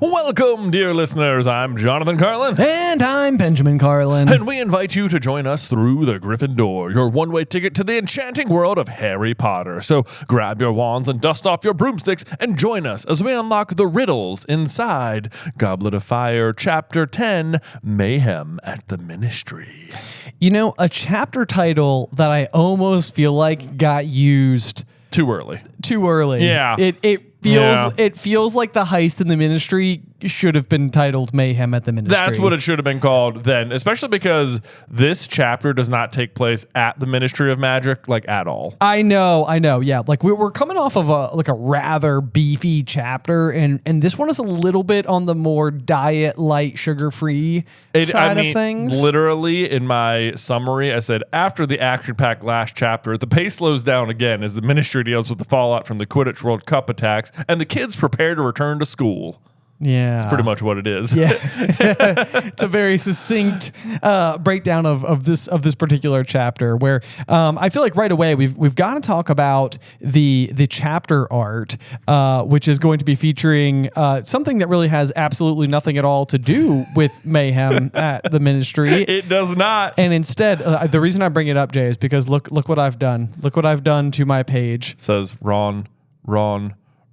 Welcome, dear listeners. I'm Jonathan Carlin. And I'm Benjamin Carlin. And we invite you to join us through the Griffin door, your one-way ticket to the enchanting world of Harry Potter. So grab your wands and dust off your broomsticks and join us as we unlock the riddles inside Goblet of Fire, Chapter 10, Mayhem at the Ministry. You know, a chapter title that I almost feel like got used Too early. Yeah. It feels like the heist in the Ministry should have been titled Mayhem at the Ministry. That's what it should have been called then, especially because this chapter does not take place at the Ministry of Magic, like, at all. I know. Yeah, like we're coming off of a rather beefy chapter, and this one is a little bit on the more diet, light, sugar-free side of things. Literally, in my summary, I said, after the action-packed last chapter, the pace slows down again as the Ministry deals with the fallout from the Quidditch World Cup attacks, and the kids prepare to return to school. Yeah. That's pretty much what it is. Yeah. It's a very succinct breakdown of this particular chapter where I feel like right away we've got to talk about the chapter art, which is going to be featuring something that really has absolutely nothing at all to do with Mayhem at the Ministry. It does not. And instead, the reason I bring it up, Jay, is because look what I've done. Look what I've done to my page. It says Ron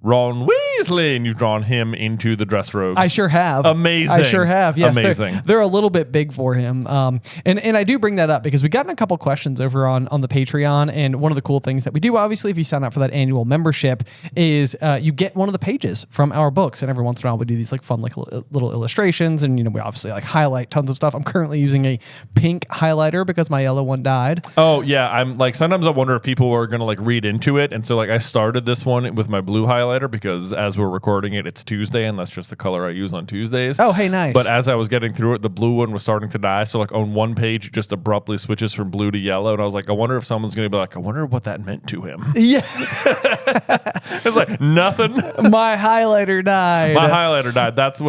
Weasley, and you've drawn him into the dress robes. I sure have. Amazing. I sure have. Yes, amazing. They're a little bit big for him. And I do bring that up because we gotten a couple questions over on the Patreon, and one of the cool things that we do, obviously, if you sign up for that annual membership, is you get one of the pages from our books, and every once in a while we do these like fun like little illustrations, and we obviously like highlight tons of stuff. I'm currently using a pink highlighter because my yellow one died. Oh yeah, I'm like sometimes I wonder if people are gonna like read into it, and so like I started this one with my blue highlighter because as we're recording it, it's Tuesday, and that's just the color I use on Tuesdays. Oh, hey, nice. But as I was getting through it, the blue one was starting to die. So like on one page, it just abruptly switches from blue to yellow, and I was like, I wonder if someone's going to be like, I wonder what that meant to him. Yeah. It's like nothing. My highlighter died. That's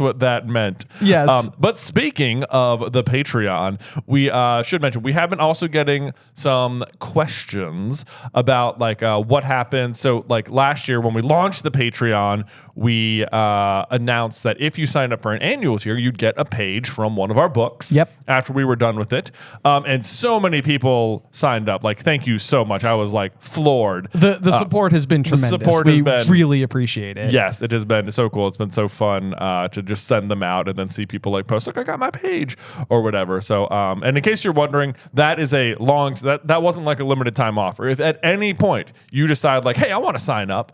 what that meant. Yes. But speaking of the Patreon, we should mention we have been also getting some questions about like what happened. So like last year when we launched the Patreon, we announced that if you signed up for an annual tier, you'd get a page from one of our books. Yep. After we were done with it, and so many people signed up. Like, thank you so much. I was like floored. The support has been tremendous. We really appreciate it. Yes, it has been so cool. It's been so fun to just send them out and then see people like post like I got my page or whatever. So, and in case you're wondering, that is a long that wasn't like a limited time offer. If at any point you decide like, hey, I want to sign up,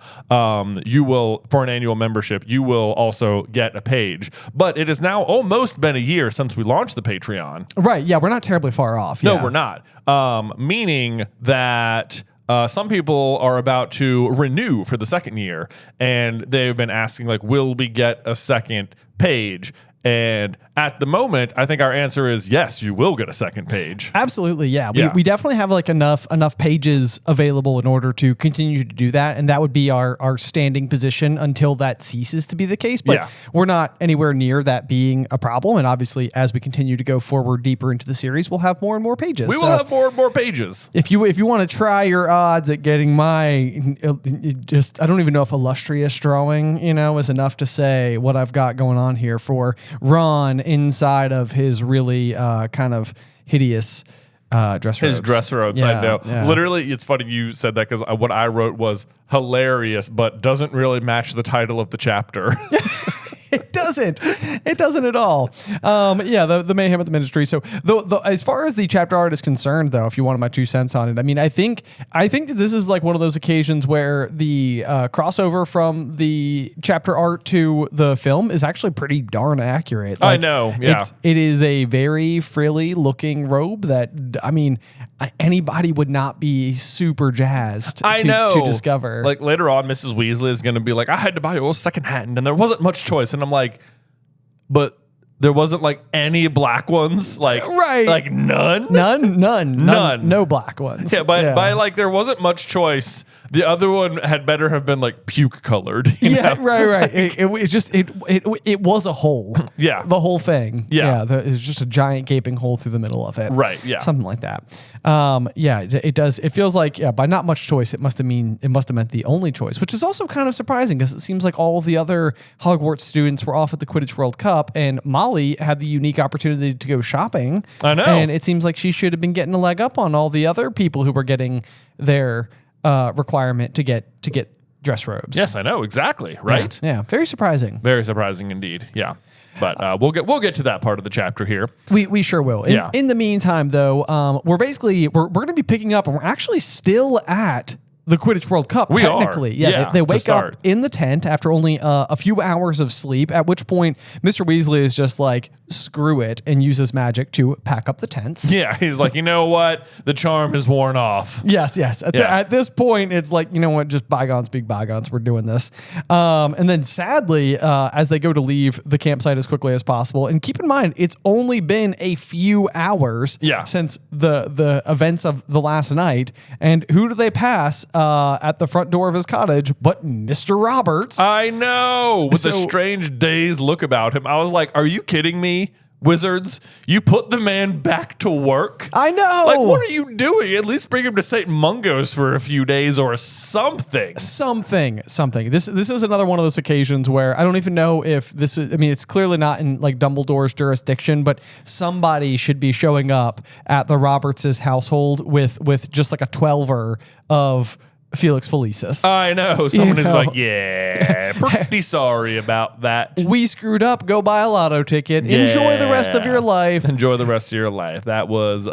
you will for an annual membership. You will also get a page. But it has now almost been a year since we launched the Patreon. Right. Yeah, we're not terribly far off. No, we're not. Meaning that. Some people are about to renew for the second year, and they've been asking, like, will we get a second page? And at the moment, I think our answer is yes, you will get a second page. Absolutely, yeah. We definitely have like enough pages available in order to continue to do that, and that would be our standing position until that ceases to be the case. But we're not anywhere near that being a problem, and obviously, as we continue to go forward deeper into the series, we'll have more and more pages. We will have more and more pages. If you want to try your odds at getting my I don't even know if illustrious drawing, is enough to say what I've got going on here for Ron inside of his really kind of hideous dress robes. His dress robes, yeah, I know. Yeah. Literally, it's funny you said that because what I wrote was hilarious, but doesn't really match the title of the chapter. It doesn't. It doesn't at all. The Mayhem at the Ministry. So, as far as the chapter art is concerned, though, if you wanted my 2 cents on it, I mean, I think that this is like one of those occasions where the crossover from the chapter art to the film is actually pretty darn accurate. Like, I know. Yeah. It is a very frilly looking robe that, I mean, anybody would not be super jazzed to discover. Like later on, Mrs. Weasley is going to be like, I had to buy yours secondhand, and there wasn't much choice. And I'm like, but there wasn't like any black ones, like right, like none, no black ones. Yeah, by like there wasn't much choice. The other one had better have been like puke colored. Yeah, right. It was a hole. Yeah. The whole thing. Yeah. It was just a giant gaping hole through the middle of it. Right, yeah. Something like that. It does. It feels like, by not much choice, it must have meant the only choice, which is also kind of surprising because it seems like all of the other Hogwarts students were off at the Quidditch World Cup and Molly had the unique opportunity to go shopping. I know. And it seems like she should have been getting a leg up on all the other people who were getting their requirement to get dress robes. Yes, I know. Exactly. Right. Yeah. Very surprising. Very surprising indeed. Yeah. But we'll get to that part of the chapter here. We sure will. In the meantime, though, we're going to be picking up, and we're actually still at the Quidditch World Cup. We technically, are. yeah. They wake up in the tent after only a few hours of sleep. At which point, Mr. Weasley is just like, screw it, and uses magic to pack up the tents. Yeah, he's like, you know what? The charm is worn off. Yes. At this point, it's like, you know what? Just bygones be bygones. We're doing this. And then sadly, as they go to leave the campsite as quickly as possible, and keep in mind, it's only been a few hours since the events of the last night. And who do they pass at the front door of his cottage but Mr. Roberts? I know. With a strange dazed look about him. I was like, are you kidding me? Wizards, you put the man back to work? I know. Like, what are you doing? At least bring him to St. Mungo's for a few days or something. Something. This is another one of those occasions where I don't even know if this is, I mean, it's clearly not in like Dumbledore's jurisdiction, but somebody should be showing up at the Roberts' household with just like a 12er of Felix Felicis. I know. Someone is like, yeah, pretty sorry about that. We screwed up. Go buy a lotto ticket. Yeah. Enjoy the rest of your life. Enjoy the rest of your life. That was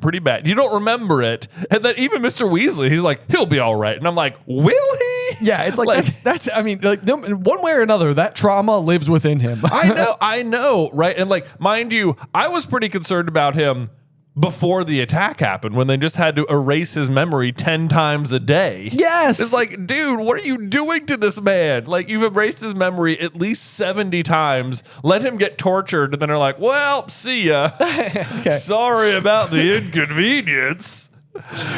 pretty bad. You don't remember it. And then even Mr. Weasley, he's like, he'll be all right. And I'm like, will he? Yeah, it's like that's, I mean, like one way or another, that trauma lives within him. I know, right? And like, mind you, I was pretty concerned about him before the attack happened, when they just had to erase his memory 10 times a day. Yes. It's like, dude, what are you doing to this man? Like, you've erased his memory at least 70 times. Let him get tortured, and then they're like, well, see ya. Okay. Sorry about the inconvenience.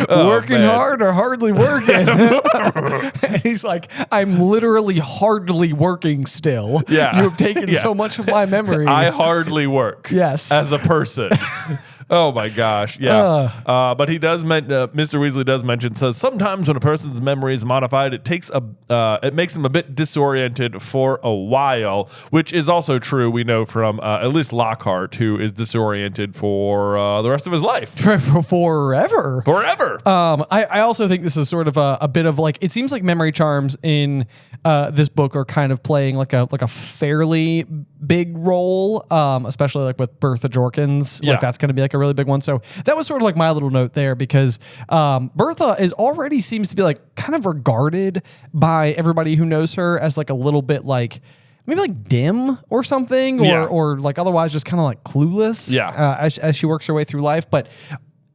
Working hard or hardly working? He's like, I'm literally hardly working still. Yeah. You have taken so much of my memory. I hardly work. Yes. As a person. Oh my gosh, yeah. But he does Mr. Weasley does mention, says sometimes when a person's memory is modified, it makes them a bit disoriented for a while, which is also true. We know from at least Lockhart, who is disoriented for the rest of his life, forever. I also think this is sort of a bit of like, it seems like memory charms in this book are kind of playing like a fairly big role, especially like with Bertha Jorkins. Like that's going to be like a really big one. So that was sort of like my little note there, because Bertha already seems to be like kind of regarded by everybody who knows her as like a little bit like maybe like dim or something, or like otherwise just kind of like clueless as she works her way through life. But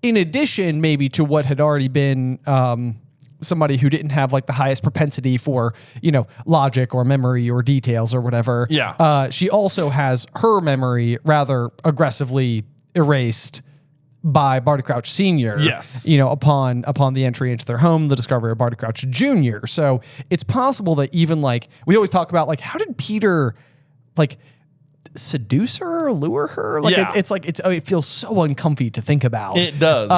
in addition, maybe to what had already been somebody who didn't have like the highest propensity for, logic or memory or details or whatever. She also has her memory rather aggressively erased by Barty Crouch Sr. Yes. Upon the entry into their home, the discovery of Barty Crouch Jr. So it's possible that even like, we always talk about like, how did Peter like seduce her or lure her? Like it feels so uncomfy to think about. It does.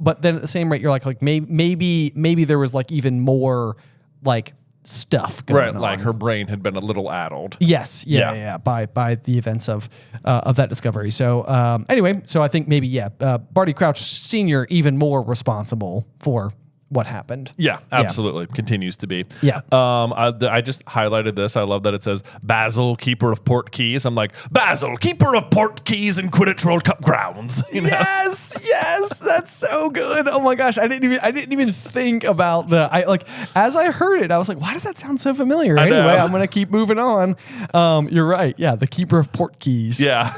But then at the same rate, you're like maybe there was like even more like stuff going on. Like her brain had been a little addled. Yes. Yeah. By the events of that discovery. So anyway, so I think maybe Barty Crouch Sr. even more responsible for what happened. Yeah, absolutely. Continues to be. Yeah. I just highlighted this. I love that it says Basil, keeper of port keys. I'm like, Basil, keeper of port keys in Quidditch World Cup grounds. Yes, that's so good. Oh my gosh, I didn't even think about as I heard it, I was like, why does that sound so familiar? Anyway, I'm gonna keep moving on. You're right. Yeah, the keeper of port keys. Yeah.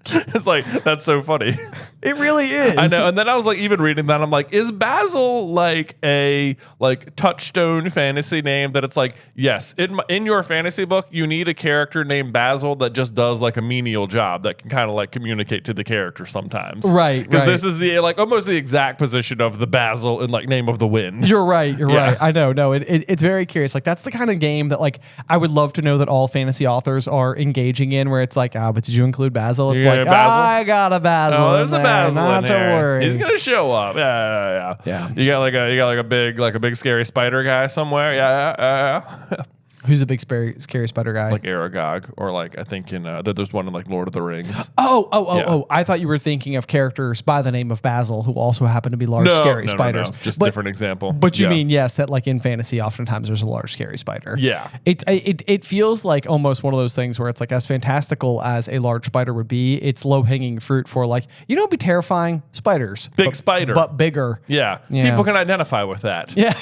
It's like, that's so funny. It really is. I know. And then I was like, even reading that, I'm like, is Basil like a like touchstone fantasy name that it's like, yes, in your fantasy book, you need a character named Basil that just does like a menial job that can kind of like communicate to the character sometimes. Right. Because this is the like almost the exact position of the Basil in like Name of the Wind. You're right. You're right. I know. No, it's very curious. Like that's the kind of game that like I would love to know that all fantasy authors are engaging in, where it's like, but did you include Basil? It's like, I got a Basil. Oh, there's a Basil Not to worry. He's gonna show up. Yeah. You got like a big scary spider guy somewhere. Yeah. Who's a big scary spider guy? Like Aragog, or like I think in that there's one in like Lord of the Rings. Oh! I thought you were thinking of characters by the name of Basil who also happen to be large scary spiders. No. Just different example. But you mean yes, that like in fantasy, oftentimes there's a large scary spider. Yeah. It feels like almost one of those things where it's like as fantastical as a large spider would be, it's low hanging fruit for like it'd be terrifying spiders, spider, but bigger. Yeah. People can identify with that. Yeah.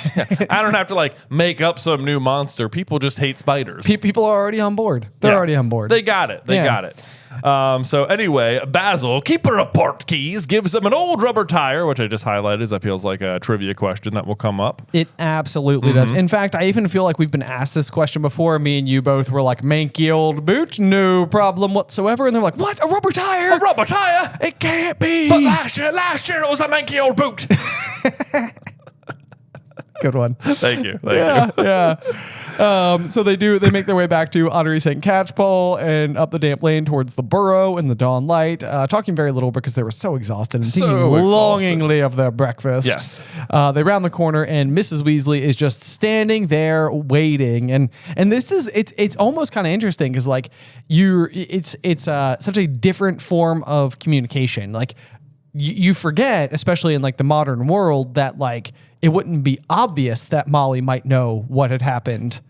I don't have to like make up some new monster. People just hate spiders. People are already on board. They're already on board. They got it. They got it. So anyway, Basil, keeper of port keys, gives them an old rubber tire, which I just highlighted. That feels like a trivia question that will come up. It absolutely does. In fact, I even feel like we've been asked this question before. Me and you both were like, manky old boot, no problem whatsoever. And they're like, what? A rubber tire? A rubber tire? It can't be. But last year it was a manky old boot. Good one. Thank you. So they make their way back to Honoré St. Catchpole and up the damp lane towards the burrow in the dawn light, talking very little because they were so exhausted and thinking longingly of their breakfast. Yes. They round the corner and Mrs. Weasley is just standing there waiting. And this is, it's almost kind of interesting because like it's such a different form of communication. Like you forget, especially in like the modern world, that like it wouldn't be obvious that Molly might know what had happened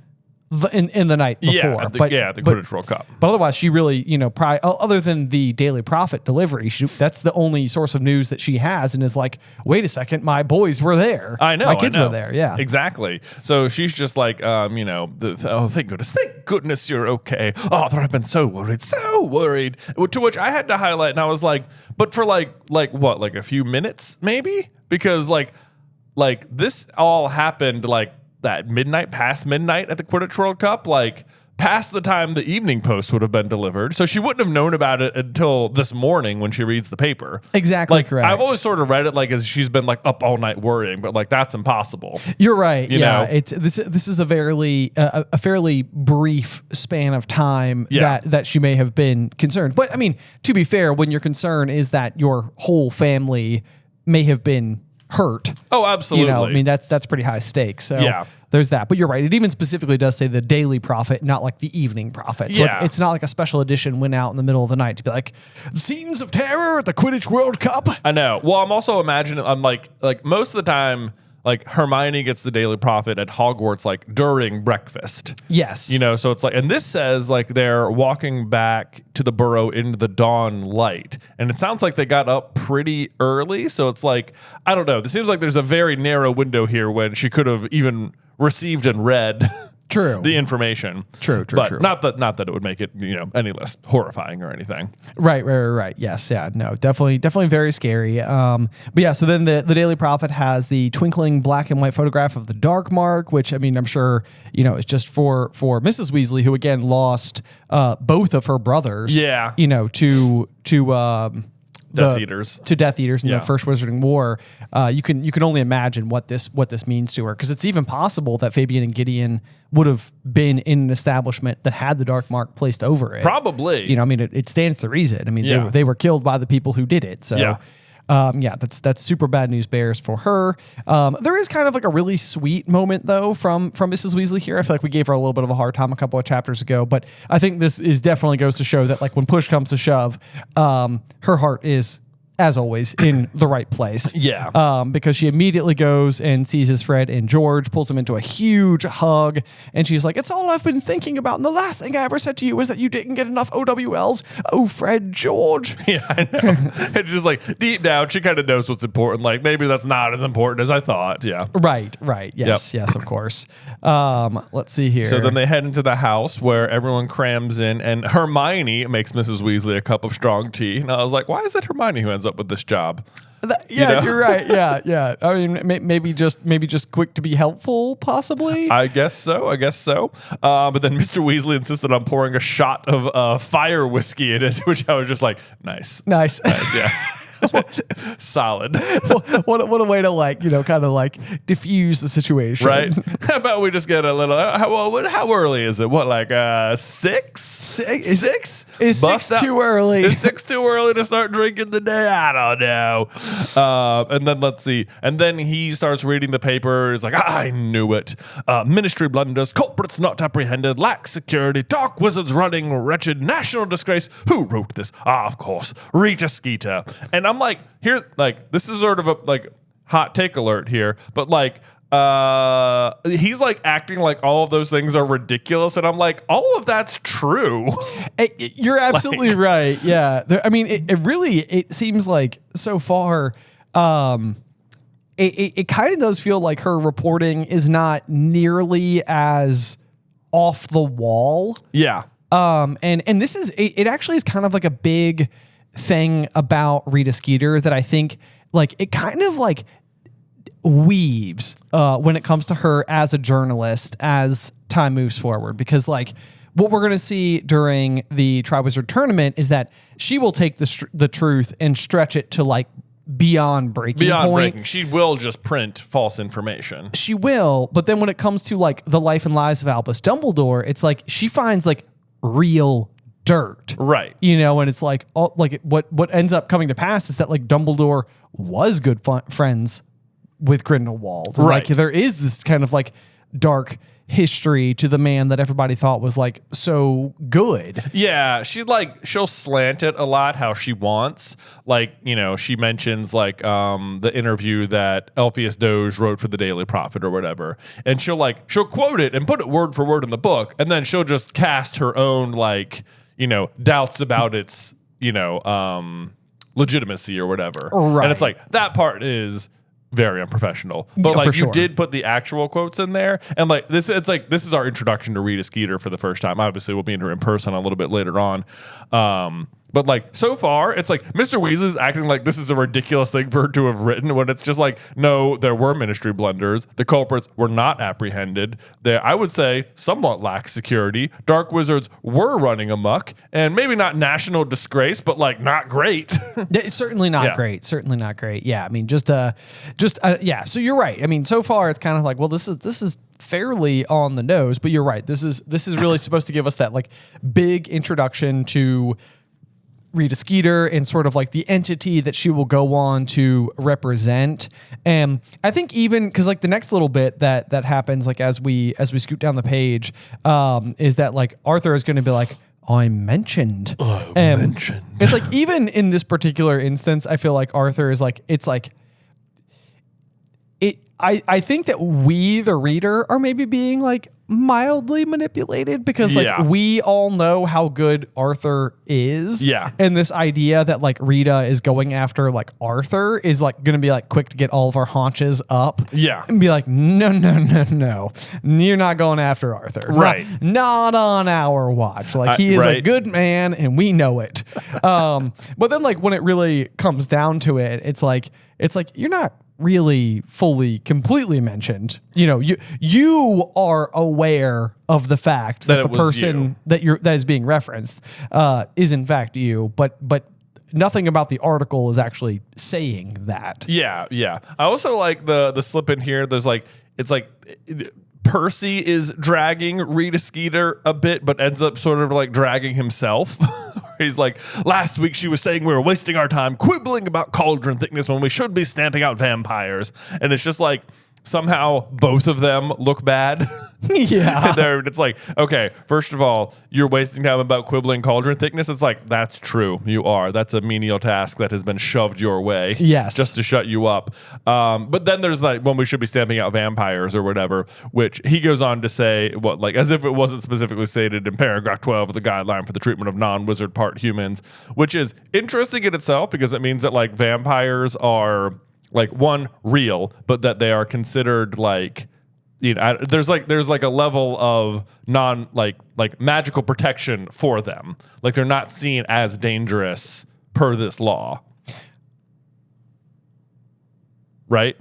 in the night before. The Quidditch World Cup. But otherwise, she really, probably other than the Daily Prophet delivery, that's the only source of news that she has, and is like, wait a second, my boys were there. I know, my kids were there. Yeah, exactly. So she's just like, thank goodness you're okay. Arthur, I've been so worried. To which I had to highlight, and I was like, but for like what, like a few minutes maybe, because like this all happened like that past midnight at the Quidditch World Cup, like past the time the Evening Post would have been delivered. So she wouldn't have known about it until this morning when she reads the paper. Exactly like, correct. I've always sort of read it like as she's been like up all night worrying, but like that's impossible. You're right. You know? It's this is a fairly brief span of time that she may have been concerned. But I mean, to be fair, when your concern is that your whole family may have been hurt. Oh, absolutely. I mean, that's pretty high stakes. So there's that. But you're right. It even specifically does say the Daily Prophet, not like the Evening Prophet. So it's not like a special edition went out in the middle of the night to be like, scenes of terror at the Quidditch World Cup. I know. Well, I'm also imagining, I'm like most of the time, like Hermione gets the Daily Prophet at Hogwarts like during breakfast. Yes. So it's like, and this says like they're walking back to the burrow into the dawn light. And it sounds like they got up pretty early. So it's like, I don't know. It seems like there's a very narrow window here when she could have even received and read the information. True. Not that it would make it, any less horrifying or anything. Right. Yes. Yeah. No, definitely very scary. But yeah, so then the Daily Prophet has the twinkling black and white photograph of the Dark Mark, which I mean, I'm sure, it's just for Mrs. Weasley, who again lost both of her brothers. Yeah. Death Eaters in the First Wizarding War. You can only imagine what this means to her, because it's even possible that Fabian and Gideon would have been in an establishment that had the Dark Mark placed over it. Probably. I mean, it stands to reason. I mean, they were killed by the people who did it. So. That's super bad news bears for her. There is kind of like a really sweet moment though from Mrs. Weasley here. I feel like we gave her a little bit of a hard time a couple of chapters ago, but I think this is definitely goes to show that like when push comes to shove, her heart is as always, in the right place. Yeah. Because she immediately goes and seizes Fred and George, pulls him into a huge hug, and she's like, it's all I've been thinking about, and the last thing I ever said to you was that you didn't get enough OWLs. Oh, Fred, George. Yeah, I know. It's just like, deep down, she kind of knows what's important. Like, maybe that's not as important as I thought. Yeah. Right. Yes, of course. Let's see here. So then they head into the house where everyone crams in, and Hermione makes Mrs. Weasley a cup of strong tea. And I was like, why is it Hermione who ends up with this job? You're right. Yeah. I mean, maybe just quick to be helpful, possibly. I guess so. But then Mr. Weasley insisted on pouring a shot of fire whiskey in it, which I was just like, nice. Yeah. Solid. What a way to kind of diffuse the situation, right? How about we just get a little? How early is it? What, like 6? 6? Is 6 too early? Is 6 too early to start drinking the day? I don't know. And then let's see. And then he starts reading the paper. He's like, I knew it. Ministry blunders, culprits not apprehended, lax security, dark wizards running, wretched national disgrace. Who wrote this? Of course, Rita Skeeter. And I'm like, here's like, this is sort of a hot take alert here, but he's like acting like all of those things are ridiculous, and I'm like, all of that's true. You're absolutely right. Yeah, it really seems like so far, it kind of does feel like her reporting is not nearly as off the wall. Yeah. And this is it actually is kind of like a big thing about Rita Skeeter that I think it kind of weaves when it comes to her as a journalist as time moves forward, because what we're going to see during the Triwizard Tournament is that she will take the truth and stretch it to beyond breaking point. She will just print false information. She will, but then when it comes to the life and lives of Albus Dumbledore, it's she finds real dirt, right? And it's what ends up coming to pass is that Dumbledore was good friends with Grindelwald, right? There is this kind of dark history to the man that everybody thought was so good. Yeah, she'll slant it a lot how she wants. She mentions the interview that Elphius Doge wrote for the Daily Prophet or whatever, and she'll quote it and put it word for word in the book, and then she'll just cast her own doubts about its legitimacy or whatever. Right. And it's that part is very unprofessional, but for you sure. did put the actual quotes in there, and this is our introduction to Rita Skeeter for the first time. Obviously we'll be in her in person a little bit later on, but so far it's Mr. Weasley's acting like this is a ridiculous thing for her to have written, when it's just no, there were ministry blunders, the culprits were not apprehended, there I would say somewhat lax security, dark wizards were running amok, and maybe not national disgrace, but not great. It's certainly not great. Certainly not great. Yeah, I mean, yeah. So you're right. I mean, so far it's kind of well, this is fairly on the nose, but you're right. This is really supposed to give us that big introduction to Rita Skeeter and sort of the entity that she will go on to represent. And I think even because the next little bit that happens as we scoot down the page is that Arthur is going to be I'm mentioned. Mentioned. It's even in this particular instance, I feel Arthur is I think that we, the reader, are maybe being mildly manipulated, because we all know how good Arthur is. Yeah. And this idea that Rita is going after Arthur is going to be quick to get all of our haunches up. Yeah. And be no. You're not going after Arthur. Right. Not on our watch. He is a good man and we know it. But then when it really comes down to it, it's you're not really fully completely mentioned. You are aware of the fact that the person that is being referenced is in fact you, but nothing about the article is actually saying that. Yeah. I also the slip in here. There's Percy is dragging Rita Skeeter a bit, but ends up sort of dragging himself. He's last week she was saying we were wasting our time quibbling about cauldron thickness when we should be stamping out vampires. And it's just somehow both of them look bad. Yeah. It's like, okay, first of all, you're wasting time about quibbling cauldron thickness. It's like, that's true. You are. That's a menial task that has been shoved your way. Yes. Just to shut you up. But then there's like when we should be stamping out vampires or whatever, which he goes on to say, as if it wasn't specifically stated in paragraph 12 of the guideline for the treatment of non-wizard part humans, which is interesting in itself because it means that like vampires are like one real, but that they are considered like, there's like a level of like magical protection for them. Like they're not seen as dangerous per this law. Right?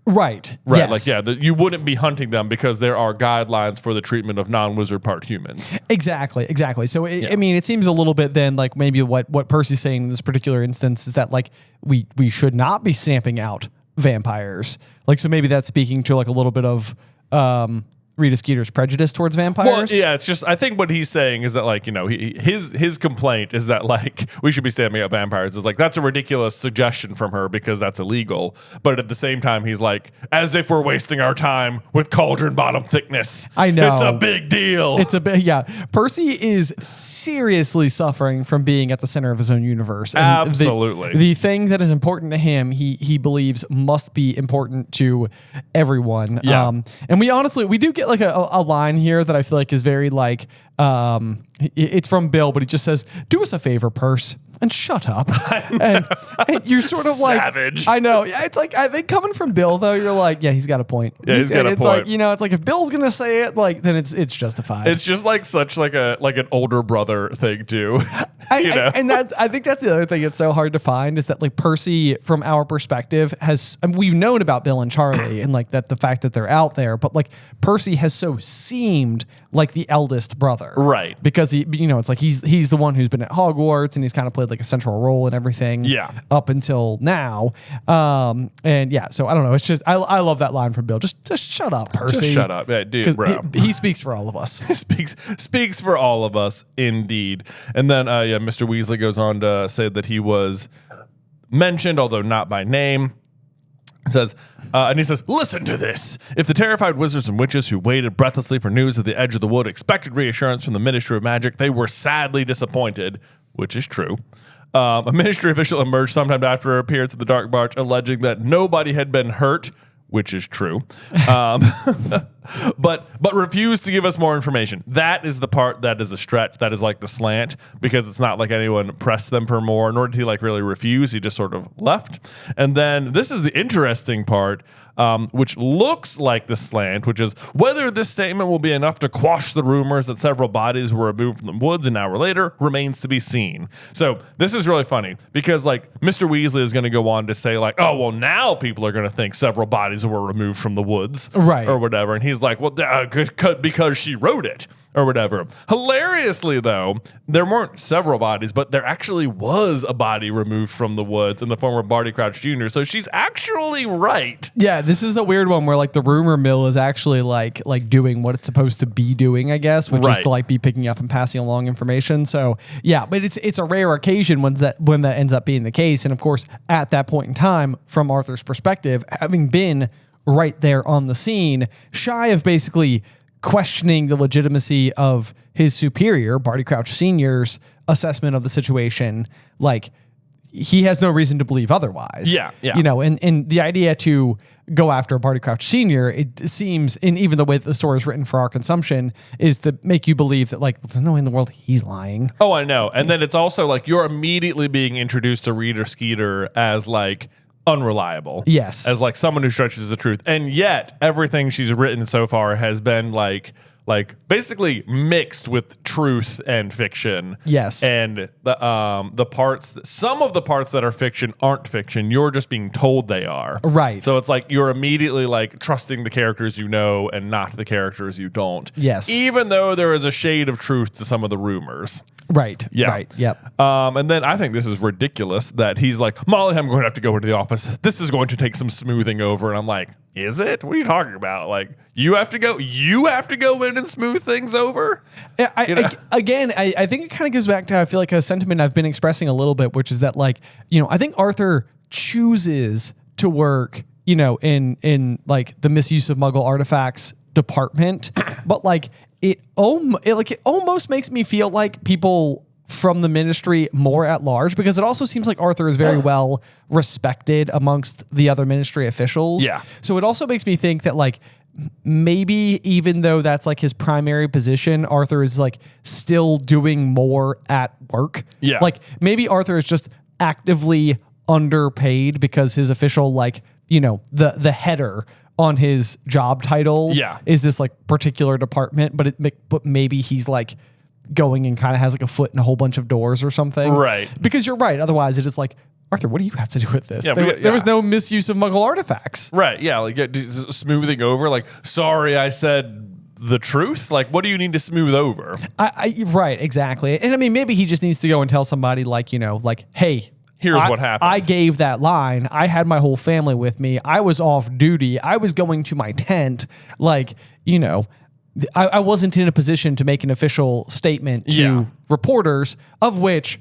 Right. Right. Yes. Like, you wouldn't be hunting them because there are guidelines for the treatment of non-wizard part humans. Exactly. So, I mean, it seems a little bit then like maybe what Percy's saying in this particular instance is that like we should not be stamping out vampires. Like, so maybe that's speaking to like a little bit of Rita Skeeter's prejudice towards vampires. Well, yeah, it's just I think what he's saying is that like his complaint is that like we should be stamping out vampires. Is like that's a ridiculous suggestion from her because that's illegal. But at the same time, he's like as if we're wasting our time with cauldron bottom thickness. I know it's a big deal. It's a big Percy is seriously suffering from being at the center of his own universe. And absolutely, the thing that is important to him, he believes must be important to everyone. Yeah. And we do get like a line here that I feel like is very like it's from Bill, but he just says, "Do us a favor, Perce, and shut up." And you're sort of like savage. I know. It's like I think coming from Bill though, you're like, yeah, he's got a point. Yeah, he's got a it's point. Like it's like if Bill's gonna say it, like then it's justified. It's just like such like an older brother thing too. I think that's the other thing that's so hard to find is that like Percy, from our perspective, we've known about Bill and Charlie and like that the fact that they're out there, but like Percy has so seemed like the eldest brother, right? Because he, it's like he's the one who's been at Hogwarts and he's kind of played like a central role in everything, up until now. And yeah, so I don't know. It's just I love that line from Bill. Just shut up, Percy. Just shut up, yeah, dude, bro. He speaks for all of us. speaks for all of us, indeed. And then Mr. Weasley goes on to say that he was mentioned, although not by name. It says, and he says, "Listen to this. If the terrified wizards and witches who waited breathlessly for news at the edge of the wood expected reassurance from the Ministry of Magic, they were sadly disappointed," which is true. A ministry official emerged sometime after her appearance at the Dark March, alleging that nobody had been hurt, which is true, but refused to give us more information. That is the part that is a stretch. That is like the slant, because it's not like anyone pressed them for more, nor did he like really refuse. He just sort of left. And then this is the interesting part, which looks like the slant, which is whether this statement will be enough to quash the rumors that several bodies were removed from the woods an hour later remains to be seen. So this is really funny because like Mr. Weasley is going to go on to say like, oh, well, now people are going to think several bodies were removed from the woods, right, or whatever. And he's like, well, because she wrote it or whatever. Hilariously, though, there weren't several bodies, but there actually was a body removed from the woods in the form of Barty Crouch Jr. So she's actually right. Yeah, this is a weird one where like the rumor mill is actually like doing what it's supposed to be doing, I guess, which is to like be picking up and passing along information. So yeah, but it's a rare occasion when that ends up being the case. And of course, at that point in time, from Arthur's perspective, having been right there on the scene, shy of basically questioning the legitimacy of his superior, Barty Crouch Sr.'s assessment of the situation, like he has no reason to believe otherwise. Yeah. And the idea to go after Barty Crouch Sr., it seems, in even the way that the story is written for our consumption, is to make you believe that like there's no way in the world he's lying. Oh, I know. And then it's also like you're immediately being introduced to Rita Skeeter as like unreliable. Yes. As like someone who stretches the truth. And yet everything she's written so far has been like basically mixed with truth and fiction. Yes. And some of the parts that are fiction aren't fiction. You're just being told they are. Right. So it's like you're immediately like trusting the characters you know and not the characters you don't. Yes. Even though there is a shade of truth to some of the rumors. Right. Yeah. Right. Yep. And then I think this is ridiculous that he's like, "Molly, I'm going to have to go into the office. This is going to take some smoothing over." And I'm like, is it? What are you talking about? Like, you have to go in and smooth things over? I think it kind of goes back to, I feel like, a sentiment I've been expressing a little bit, which is that like, I think Arthur chooses to work in like the misuse of Muggle artifacts department, but like it almost makes me feel like people from the ministry more at large, because it also seems like Arthur is very well respected amongst the other ministry officials. Yeah. So it also makes me think that like maybe even though that's like his primary position, Arthur is like still doing more at work. Yeah. Like maybe Arthur is just actively underpaid because his official like, the header on his job title is this like particular department, but maybe he's like going and kind of has like a foot in a whole bunch of doors or something. Right. Because you're right. Otherwise it's just like, Arthur, what do you have to do with this? There was no misuse of Muggle artifacts. Right. Yeah. Like smoothing over. Like, sorry, I said the truth. Like, what do you need to smooth over? Right. Exactly. And I mean, maybe he just needs to go and tell somebody like, like, hey, here's what happened. I gave that line. I had my whole family with me. I was off duty. I was going to my tent. Like, I wasn't in a position to make an official statement to reporters, of which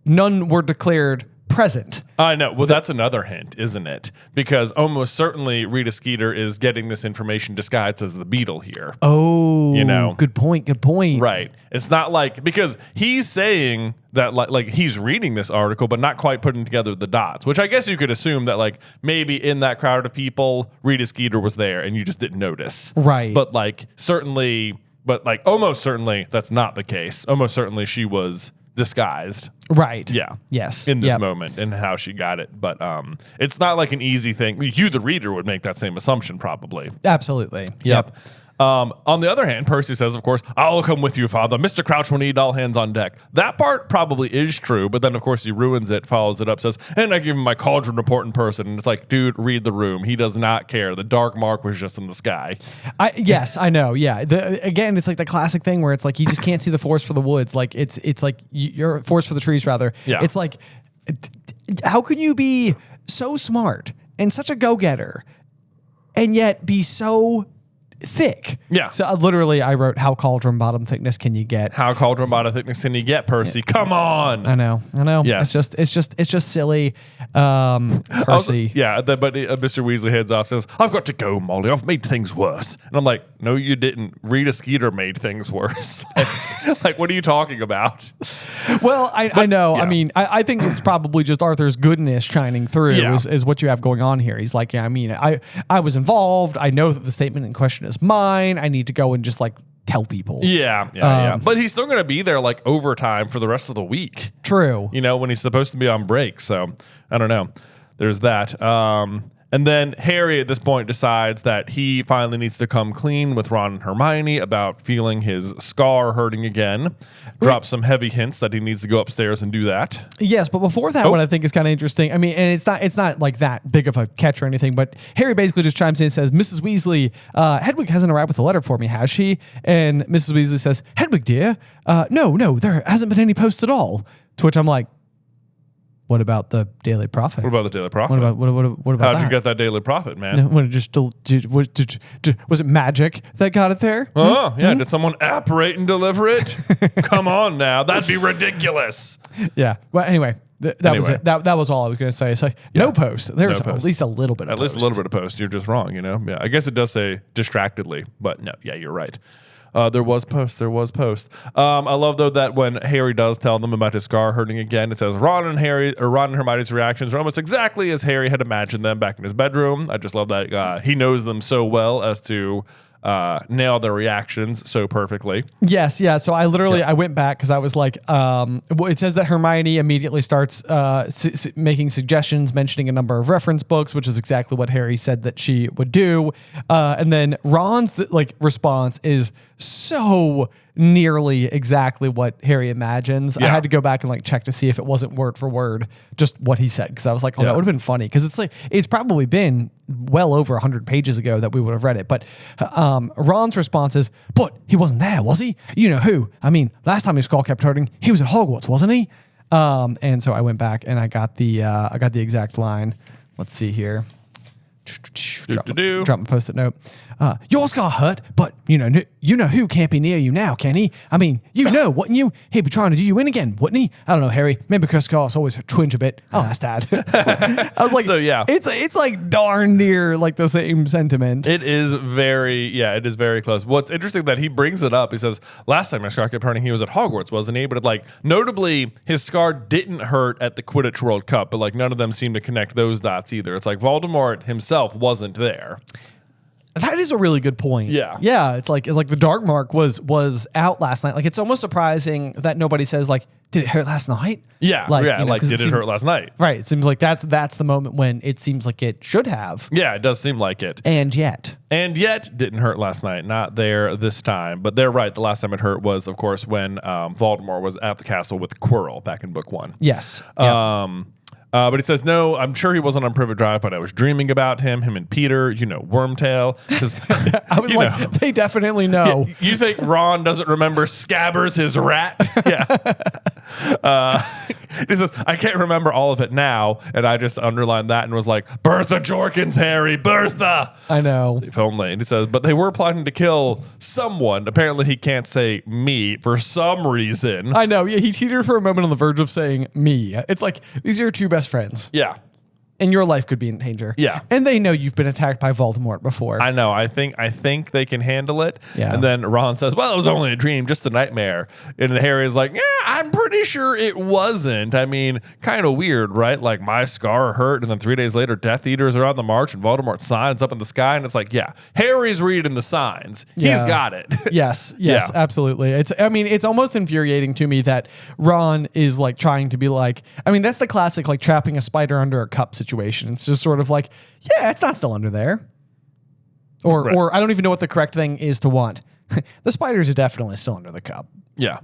none were declared present. I know. Well, that's another hint, isn't it? Because almost certainly Rita Skeeter is getting this information disguised as the Beetle here. Oh, good point. Good point. Right. It's not like, because he's saying that like he's reading this article, but not quite putting together the dots, which I guess you could assume that like maybe in that crowd of people, Rita Skeeter was there and you just didn't notice. Right. But almost certainly that's not the case. Almost certainly she was disguised. Right. Yeah. Yes. In this moment and how she got it. But it's not like an easy thing. You, the reader, would make that same assumption probably. Absolutely. Yep. On the other hand, Percy says, of course, I'll come with you, Father. Mr. Crouch will need all hands on deck. That part probably is true, but then, of course, he ruins it, follows it up, says, and I give him my cauldron report in person. And it's like, dude, read the room. He does not care. The dark mark was just in the sky. Yes, I know. Yeah. Again, it's like the classic thing where it's like you just can't see the forest for the woods. Like it's like you're forest for the trees, rather. Yeah. It's like, how can you be so smart and such a go-getter and yet be so thick? Yeah. So literally I wrote, how cauldron bottom thickness can you get? How cauldron bottom thickness can you get, Percy? Yeah. Come on. I know. Yes. It's just silly. Percy. But Mr. Weasley heads off, says, I've got to go, Molly. I've made things worse. And I'm like, no, you didn't. Rita Skeeter made things worse. like, what are you talking about? Well, I know. Yeah. I mean, I think it's probably just Arthur's goodness shining through is what you have going on here. He's like, I was involved. I know that the statement in question is mine. I need to go and just like tell people. Yeah. But he's still going to be there like overtime for the rest of the week. True. When he's supposed to be on break. So I don't know. There's that. And then Harry at this point decides that he finally needs to come clean with Ron and Hermione about feeling his scar hurting again. Drops some heavy hints that he needs to go upstairs and do that. Yes, but before that, what I think is kind of interesting, I mean, and it's not like that big of a catch or anything, but Harry basically just chimes in and says, Mrs. Weasley, Hedwig hasn't arrived with a letter for me, has she? And Mrs. Weasley says, Hedwig, dear, no, there hasn't been any post at all. To which I'm like, what about the Daily Prophet? What about the Daily Prophet? What about How'd you get that Daily Prophet, man? Was it magic that got it there? Oh, yeah. Did someone apparate and deliver it? Come on now. That'd be ridiculous. Yeah. Well, anyway, that was it. That was all I was going to say. It's like, no post. There's at least a little bit of post. At least a little bit of post. You're just wrong, Yeah. I guess it does say distractedly, but no. Yeah, you're right. There was post. I love though that when Harry does tell them about his scar hurting again, it says Ron and Hermione's reactions are almost exactly as Harry had imagined them back in his bedroom. I just love that he knows them so well as to nail their reactions so perfectly. Yes, yeah. So I literally I went back because I was like, it says that Hermione immediately starts making suggestions, mentioning a number of reference books, which is exactly what Harry said that she would do. And then Ron's response is so nearly exactly what Harry imagines. I had to go back and check to see if it wasn't word for word just what he said, because I was like, that would have been funny, because it's probably been well over 100 pages ago that we would have read it. But Ron's response is, but he wasn't there, was he? You know who? I mean, last time his skull kept hurting, he was at Hogwarts, wasn't he? And so I went back and I got the exact line. Let's see here. Drop my post-it note. yours got hurt, but you know who can't be near you now, can he? I mean, wouldn't you? He'd be trying to do you in again, wouldn't he? I don't know, Harry. Maybe because Scar's always twinge a bit. Oh, that's Dad. I was like, so yeah, it's like darn near like the same sentiment. It is very close. What's interesting that he brings it up. He says last time my scar kept hurting, he was at Hogwarts, wasn't he? But like notably, his scar didn't hurt at the Quidditch World Cup, but like none of them seem to connect those dots either. It's like Voldemort himself wasn't there. That is a really good point. Yeah. It's like the Dark Mark was out last night. Like it's almost surprising that nobody says like, did it hurt last night? Yeah, did it hurt last night? Right. It seems like that's the moment when it seems like it should have. Yeah, it does seem like it. And yet didn't hurt last night. Not there this time. But they're right. The last time it hurt was, of course, when Voldemort was at the castle with Quirrell back in book 1. Yes. But he says, no, I'm sure he wasn't on Privet Drive, but I was dreaming about him and Peter, Wormtail. I was like, they definitely know. You think Ron doesn't remember Scabbers, his rat? Yeah. He says, I can't remember all of it now. And I just underlined that and was like, Bertha Jorkins, Harry, Bertha. I know. If only. And he says, but they were planning to kill someone. Apparently he can't say me for some reason. I know. Yeah, he teetered for a moment on the verge of saying me. It's like, these are your two best friends. Yeah. And your life could be in danger. Yeah. And they know you've been attacked by Voldemort before. I know. I think they can handle it. Yeah. And then Ron says, well, it was only a dream, just a nightmare. And Harry's like, yeah, I'm pretty sure it wasn't. I mean, kind of weird, right? Like my scar hurt, and then 3 days later, Death Eaters are on the march, and Voldemort's sign's up in the sky. And it's like, yeah, Harry's reading the signs. Yeah. He's got it. Yes, Yeah. absolutely. It's almost infuriating to me that Ron is like trying to be like, that's the classic like trapping a spider under a cup situation. It's just sort of like, yeah, it's not still under there. Or I don't even know what the correct thing is to want. The spiders are definitely still under the cup. Yeah,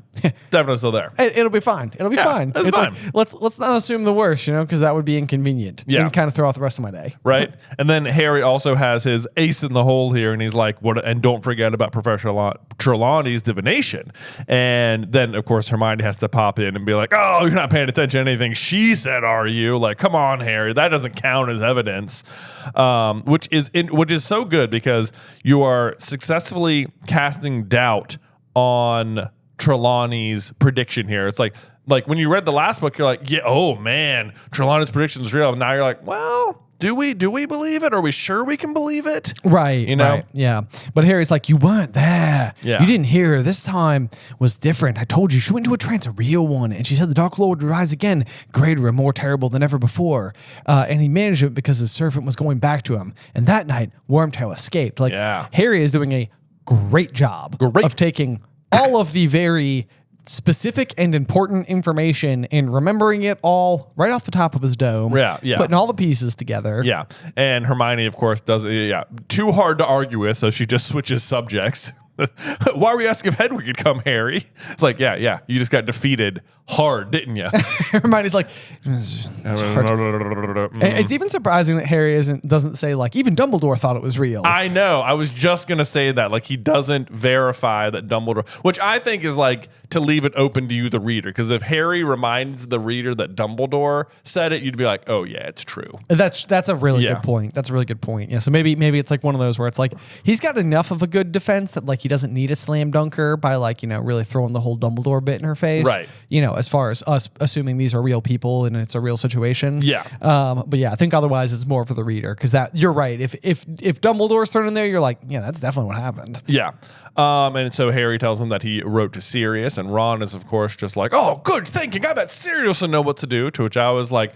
definitely still there. It'll be fine. It'll be fine. It's fine. Like, let's not assume the worst, because that would be inconvenient. Yeah. And kind of throw off the rest of my day. Right. And then Harry also has his ace in the hole here, and he's like, "What?" And don't forget about Professor Trelawney's divination. And then, of course, Hermione has to pop in and be like, "Oh, you're not paying attention to anything she said, are you?" Like, come on, Harry, that doesn't count as evidence. Which is so good because you are successfully casting doubt on Trelawney's prediction here. It's like when you read the last book, you're like, yeah, oh man, Trelawney's prediction is real. And now you're like, well, do we believe it? Are we sure we can believe it? Right. Right, yeah. But Harry's like, you weren't there. Yeah. You didn't hear her. This time was different. I told you. She went into a trance, a real one. And she said the Dark Lord would rise again, greater and more terrible than ever before. And he managed it because his servant was going back to him. And that night, Wormtail escaped. Like, Harry is doing a great job of taking all of the very specific and important information and remembering it all right off the top of his dome. Yeah. Putting all the pieces together. Yeah. And Hermione, of course, does too hard to argue with, so she just switches subjects. Why were you asking if Hedwig could come, Harry? It's like, yeah. You just got defeated hard, didn't you? Hermione's like, it's even surprising that Harry doesn't say like, even Dumbledore thought it was real. I know. I was just going to say that. Like, he doesn't verify that Dumbledore, which I think is like to leave it open to you, the reader. Because if Harry reminds the reader that Dumbledore said it, you'd be like, oh yeah, it's true. That's a really good point. That's a really good point. Yeah. So maybe it's like one of those where it's like, he's got enough of a good defense that like he doesn't need a slam dunker by like, really throwing the whole Dumbledore bit in her face. Right. As far as us assuming these are real people and it's a real situation. Yeah. But yeah, I think otherwise it's more for the reader because that you're right. If Dumbledore's thrown in there, you're like, yeah, that's definitely what happened. Yeah. And so Harry tells him that he wrote to Sirius, and Ron is of course just like, oh, good thinking. I bet Sirius will know what to do. To which I was like,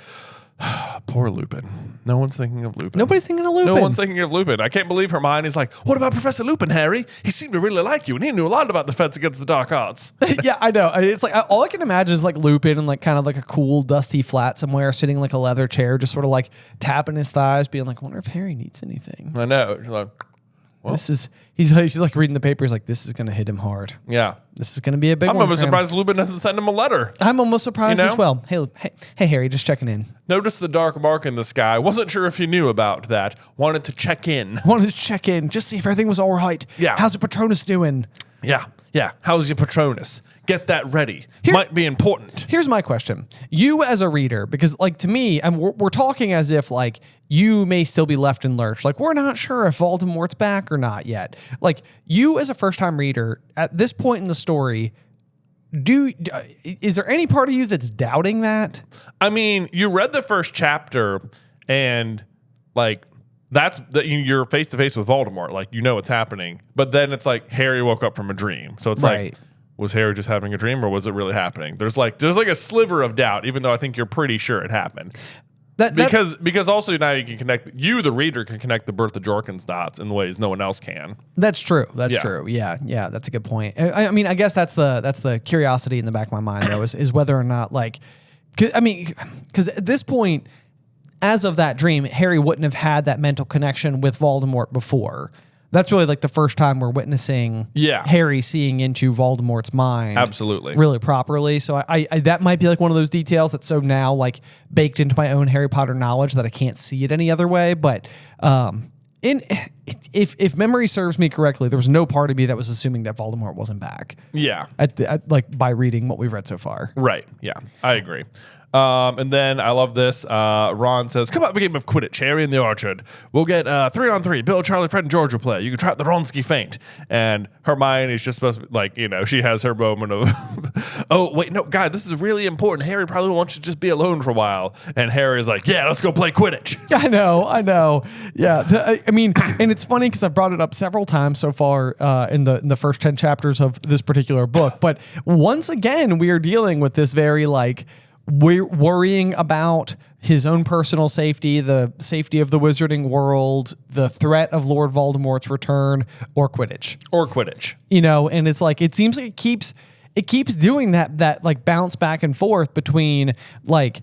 poor Lupin. No one's thinking of Lupin. Nobody's thinking of Lupin. No one's thinking of Lupin. I can't believe Hermione's like, what about Professor Lupin, Harry? He seemed to really like you, and he knew a lot about defense against the dark arts. Yeah, I know. It's like all I can imagine is like Lupin in like kind of like a cool dusty flat somewhere, sitting in like a leather chair, just sort of like tapping his thighs, being like, I wonder if Harry needs anything. I know. She's like, well. She's like reading the paper. He's like, this is going to hit him hard. Yeah. This is going to be a big one. I'm almost surprised Lupin doesn't send him a letter. I'm almost surprised as well. Hey, Harry, just checking in. Noticed the dark mark in the sky. Wasn't sure if you knew about that. Wanted to check in. Just see if everything was all right. Yeah. How's the Patronus doing? Yeah. Yeah. How's your Patronus? Get that ready. Might be important. Here's my question. You as a reader, because like to me, and we're talking as if like you may still be left in lurch. Like we're not sure if Voldemort's back or not yet. Like you as a first-time reader, at this point in the story, is there any part of you that's doubting that? I mean, you read the first chapter and like you're face to face with Voldemort. Like, you know what's happening. But then it's like Harry woke up from a dream. So it's like, was Harry just having a dream or was it really happening? There's like a sliver of doubt, even though I think you're pretty sure it happened. Because also now you can connect, the reader can connect the Bertha Jorkins dots in ways no one else can. That's true. That's true. Yeah, that's a good point. I mean, I guess that's the curiosity in the back of my mind though, is whether or not like, because at this point, as of that dream, Harry wouldn't have had that mental connection with Voldemort before. That's really like the first time we're witnessing Harry seeing into Voldemort's mind. Absolutely. Really properly. So I that might be like one of those details that's so now like baked into my own Harry Potter knowledge that I can't see it any other way. But if memory serves me correctly, there was no part of me that was assuming that Voldemort wasn't back. Yeah. Like by reading what we've read so far. Right. Yeah, I agree. And then I love this. Ron says, "Come up a game of Quidditch, Harry in the Orchard. We'll get 3-on-3. Bill, Charlie, Fred, and George will play. You can try out the Ronski feint." And Hermione's just supposed to be like, she has her moment of, "Oh, wait, no, God, this is really important. Harry probably wants you to just be alone for a while." And Harry's like, "Yeah, let's go play Quidditch." I know. Yeah. I mean, and it's funny because I've brought it up several times so far in the first 10 chapters of this particular book. But once again, we are dealing with this very like, we're worrying about his own personal safety, the safety of the wizarding world, the threat of Lord Voldemort's return, or Quidditch. And it's like, it seems like it keeps doing that like bounce back and forth between like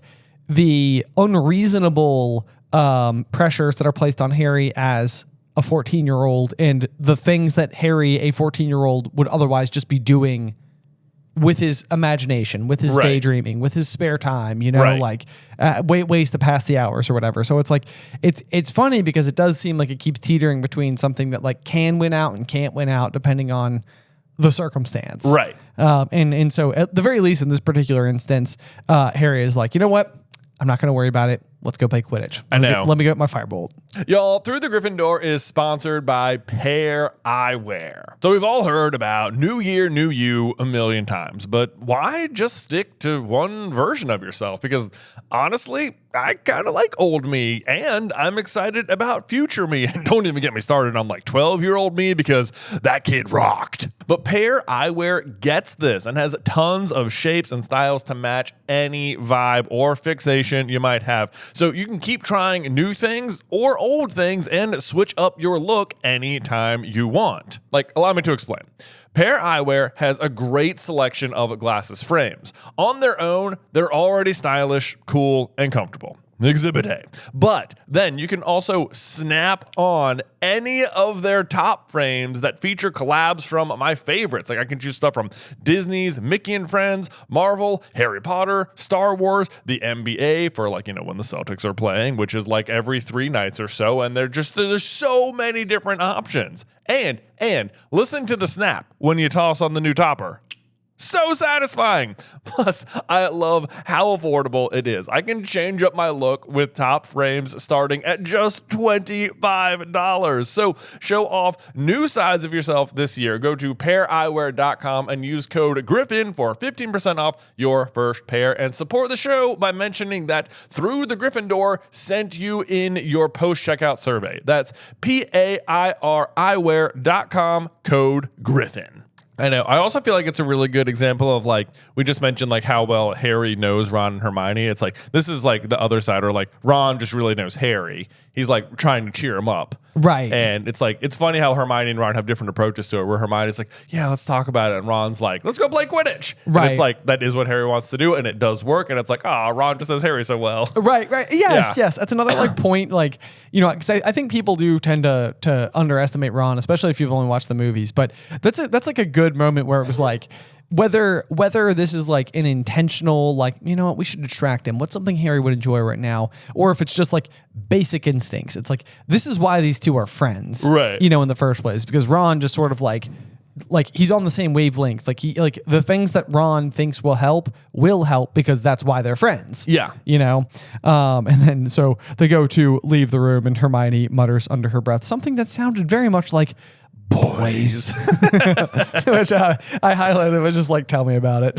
the unreasonable pressures that are placed on Harry as a 14-year-old and the things that Harry, a 14-year-old, would otherwise just be doing with his imagination, with his daydreaming, with his spare time, like ways to pass the hours or whatever. So it's like, it's funny because it does seem like it keeps teetering between something that like can win out and can't win out depending on the circumstance. Right. And so at the very least in this particular instance, Harry is like, you know what? I'm not going to worry about it. Let's go play Quidditch. Let me get my firebolt. Y'all, Through the Gryffindor is sponsored by Pear Eyewear. So we've all heard about New Year, New You a million times, but why just stick to one version of yourself? Because honestly, I kind of like old me, and I'm excited about future me. And don't even get me started on like 12-year-old me, because that kid rocked. But Pear Eyewear gets this and has tons of shapes and styles to match any vibe or fixation you might have. So you can keep trying new things or old things and switch up your look anytime you want. Like, allow me to explain. Pear Eyewear has a great selection of glasses frames. On their own, they're already stylish, cool, and comfortable. Exhibit A. But then you can also snap on any of their top frames that feature collabs from my favorites. Like, I can choose stuff from Disney's Mickey and Friends, Marvel, Harry Potter, Star Wars, the NBA for like, when the Celtics are playing, which is like every 3 nights or so. And there's so many different options. And listen to the snap when you toss on the new topper. So satisfying. Plus, I love how affordable it is. I can change up my look with top frames starting at just $25. So show off new sides of yourself this year. Go to paireyewear.com and use code Griffin for 15% off your first pair, and support the show by mentioning that Through the Gryffindor sent you in your post-checkout survey. That's paireyewear.com, code Griffin. I know. I also feel like it's a really good example of like, we just mentioned like how well Harry knows Ron and Hermione. It's like, this is like the other side, or like Ron just really knows Harry. He's like trying to cheer him up. Right. And it's like, it's funny how Hermione and Ron have different approaches to it, where Hermione's like, yeah, let's talk about it. And Ron's like, let's go play Quidditch. Right. And it's like, that is what Harry wants to do. And it does work. And it's like, Ron just knows Harry so well. Right. Yes. That's another like point. Like, because I think people do tend to underestimate Ron, especially if you've only watched the movies. But that's like a good moment where it was like, whether this is like an intentional, like, you know what, we should distract him. What's something Harry would enjoy right now? Or if it's just like basic instincts. It's like, this is why these two are friends. Right. In the first place. Because Ron just sort of like like he's on the same wavelength. Like the things that Ron thinks will help because that's why they're friends. Yeah. And then so they go to leave the room and Hermione mutters under her breath something that sounded very much like boys, which I highlighted. It was just like, tell me about it.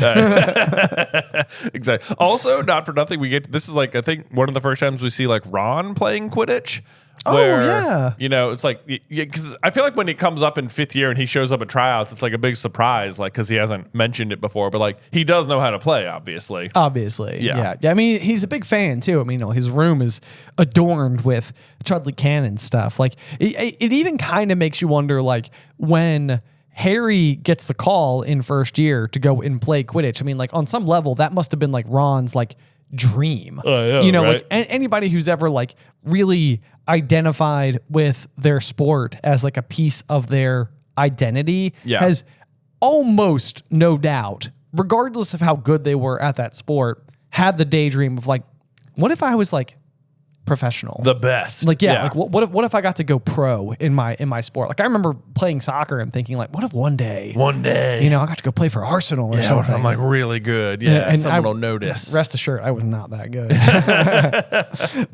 Exactly. Also, not for nothing, this is like, I think one of the first times we see like Ron playing Quidditch. Where, it's like, because I feel like when he comes up in 5th year and he shows up at tryouts, it's like a big surprise, like, because he hasn't mentioned it before, but like, he does know how to play, obviously. Yeah. I mean, he's a big fan too. I mean, his room is adorned with Chudley Cannon stuff. Like, it even kind of makes you wonder, like, when Harry gets the call in first year to go and play Quidditch. I mean, like, on some level, that must have been like Ron's, like, dream. Right? Like anybody who's ever like really identified with their sport as like a piece of their identity has almost no doubt, regardless of how good they were at that sport, had the daydream of like, what if I was like professional, the best? Like, like what if I got to go pro in my sport? Like, I remember playing soccer and thinking like, what if one day, I got to go play for Arsenal or something. I'm like really good. Yeah. And someone will notice. Rest assured, I was not that good.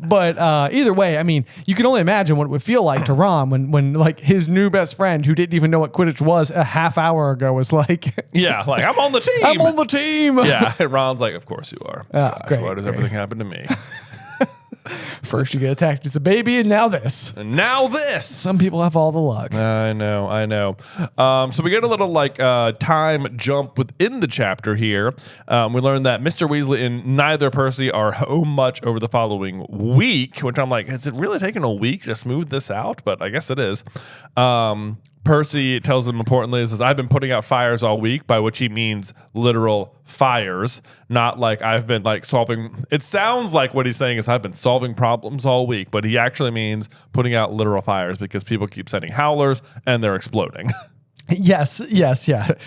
But either way, I mean, you can only imagine what it would feel like to Ron when like his new best friend who didn't even know what Quidditch was a half hour ago was like, like, I'm on the team. I'm on the team. Yeah. And Ron's like, of course you are. Great, why does everything happen to me? First you get attacked as a baby, and now this. Some people have all the luck. I know. So we get a little like time jump within the chapter here. We learn that Mr. Weasley and neither Percy are home much over the following week, which I'm like, is it really taking a week to smooth this out? But I guess it is. Percy tells them importantly, says, I've been putting out fires all week, by which he means literal fires, not like I've been like solving. It sounds like what he's saying is I've been solving problems all week, but he actually means putting out literal fires because people keep sending howlers and they're exploding. Yes.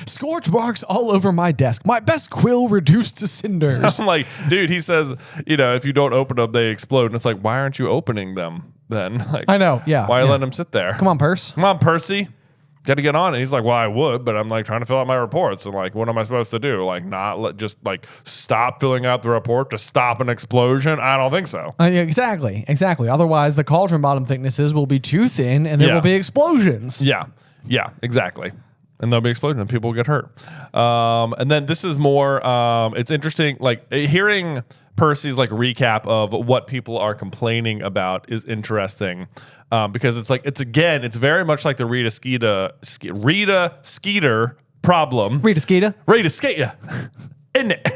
Scorch marks all over my desk. My best quill reduced to cinders. I'm like, dude, he says, if you don't open them, they explode. And it's like, why aren't you opening them then? Like, I know, yeah. Why are you letting them sit there? Come on, Percy. Got to get on it. He's like, well, I would, but I'm like trying to fill out my reports. And like, what am I supposed to do? Like, just like stop filling out the report to stop an explosion? I don't think so. Exactly. Otherwise, the cauldron bottom thicknesses will be too thin and there will be explosions. Yeah, exactly. And there'll be explosions and people will get hurt. And then this is more, it's interesting, like hearing Percy's like recap of what people are complaining about is interesting. Because it's like, it's very much like the Rita Skeeter problem. Rita Skeeter. Isn't it?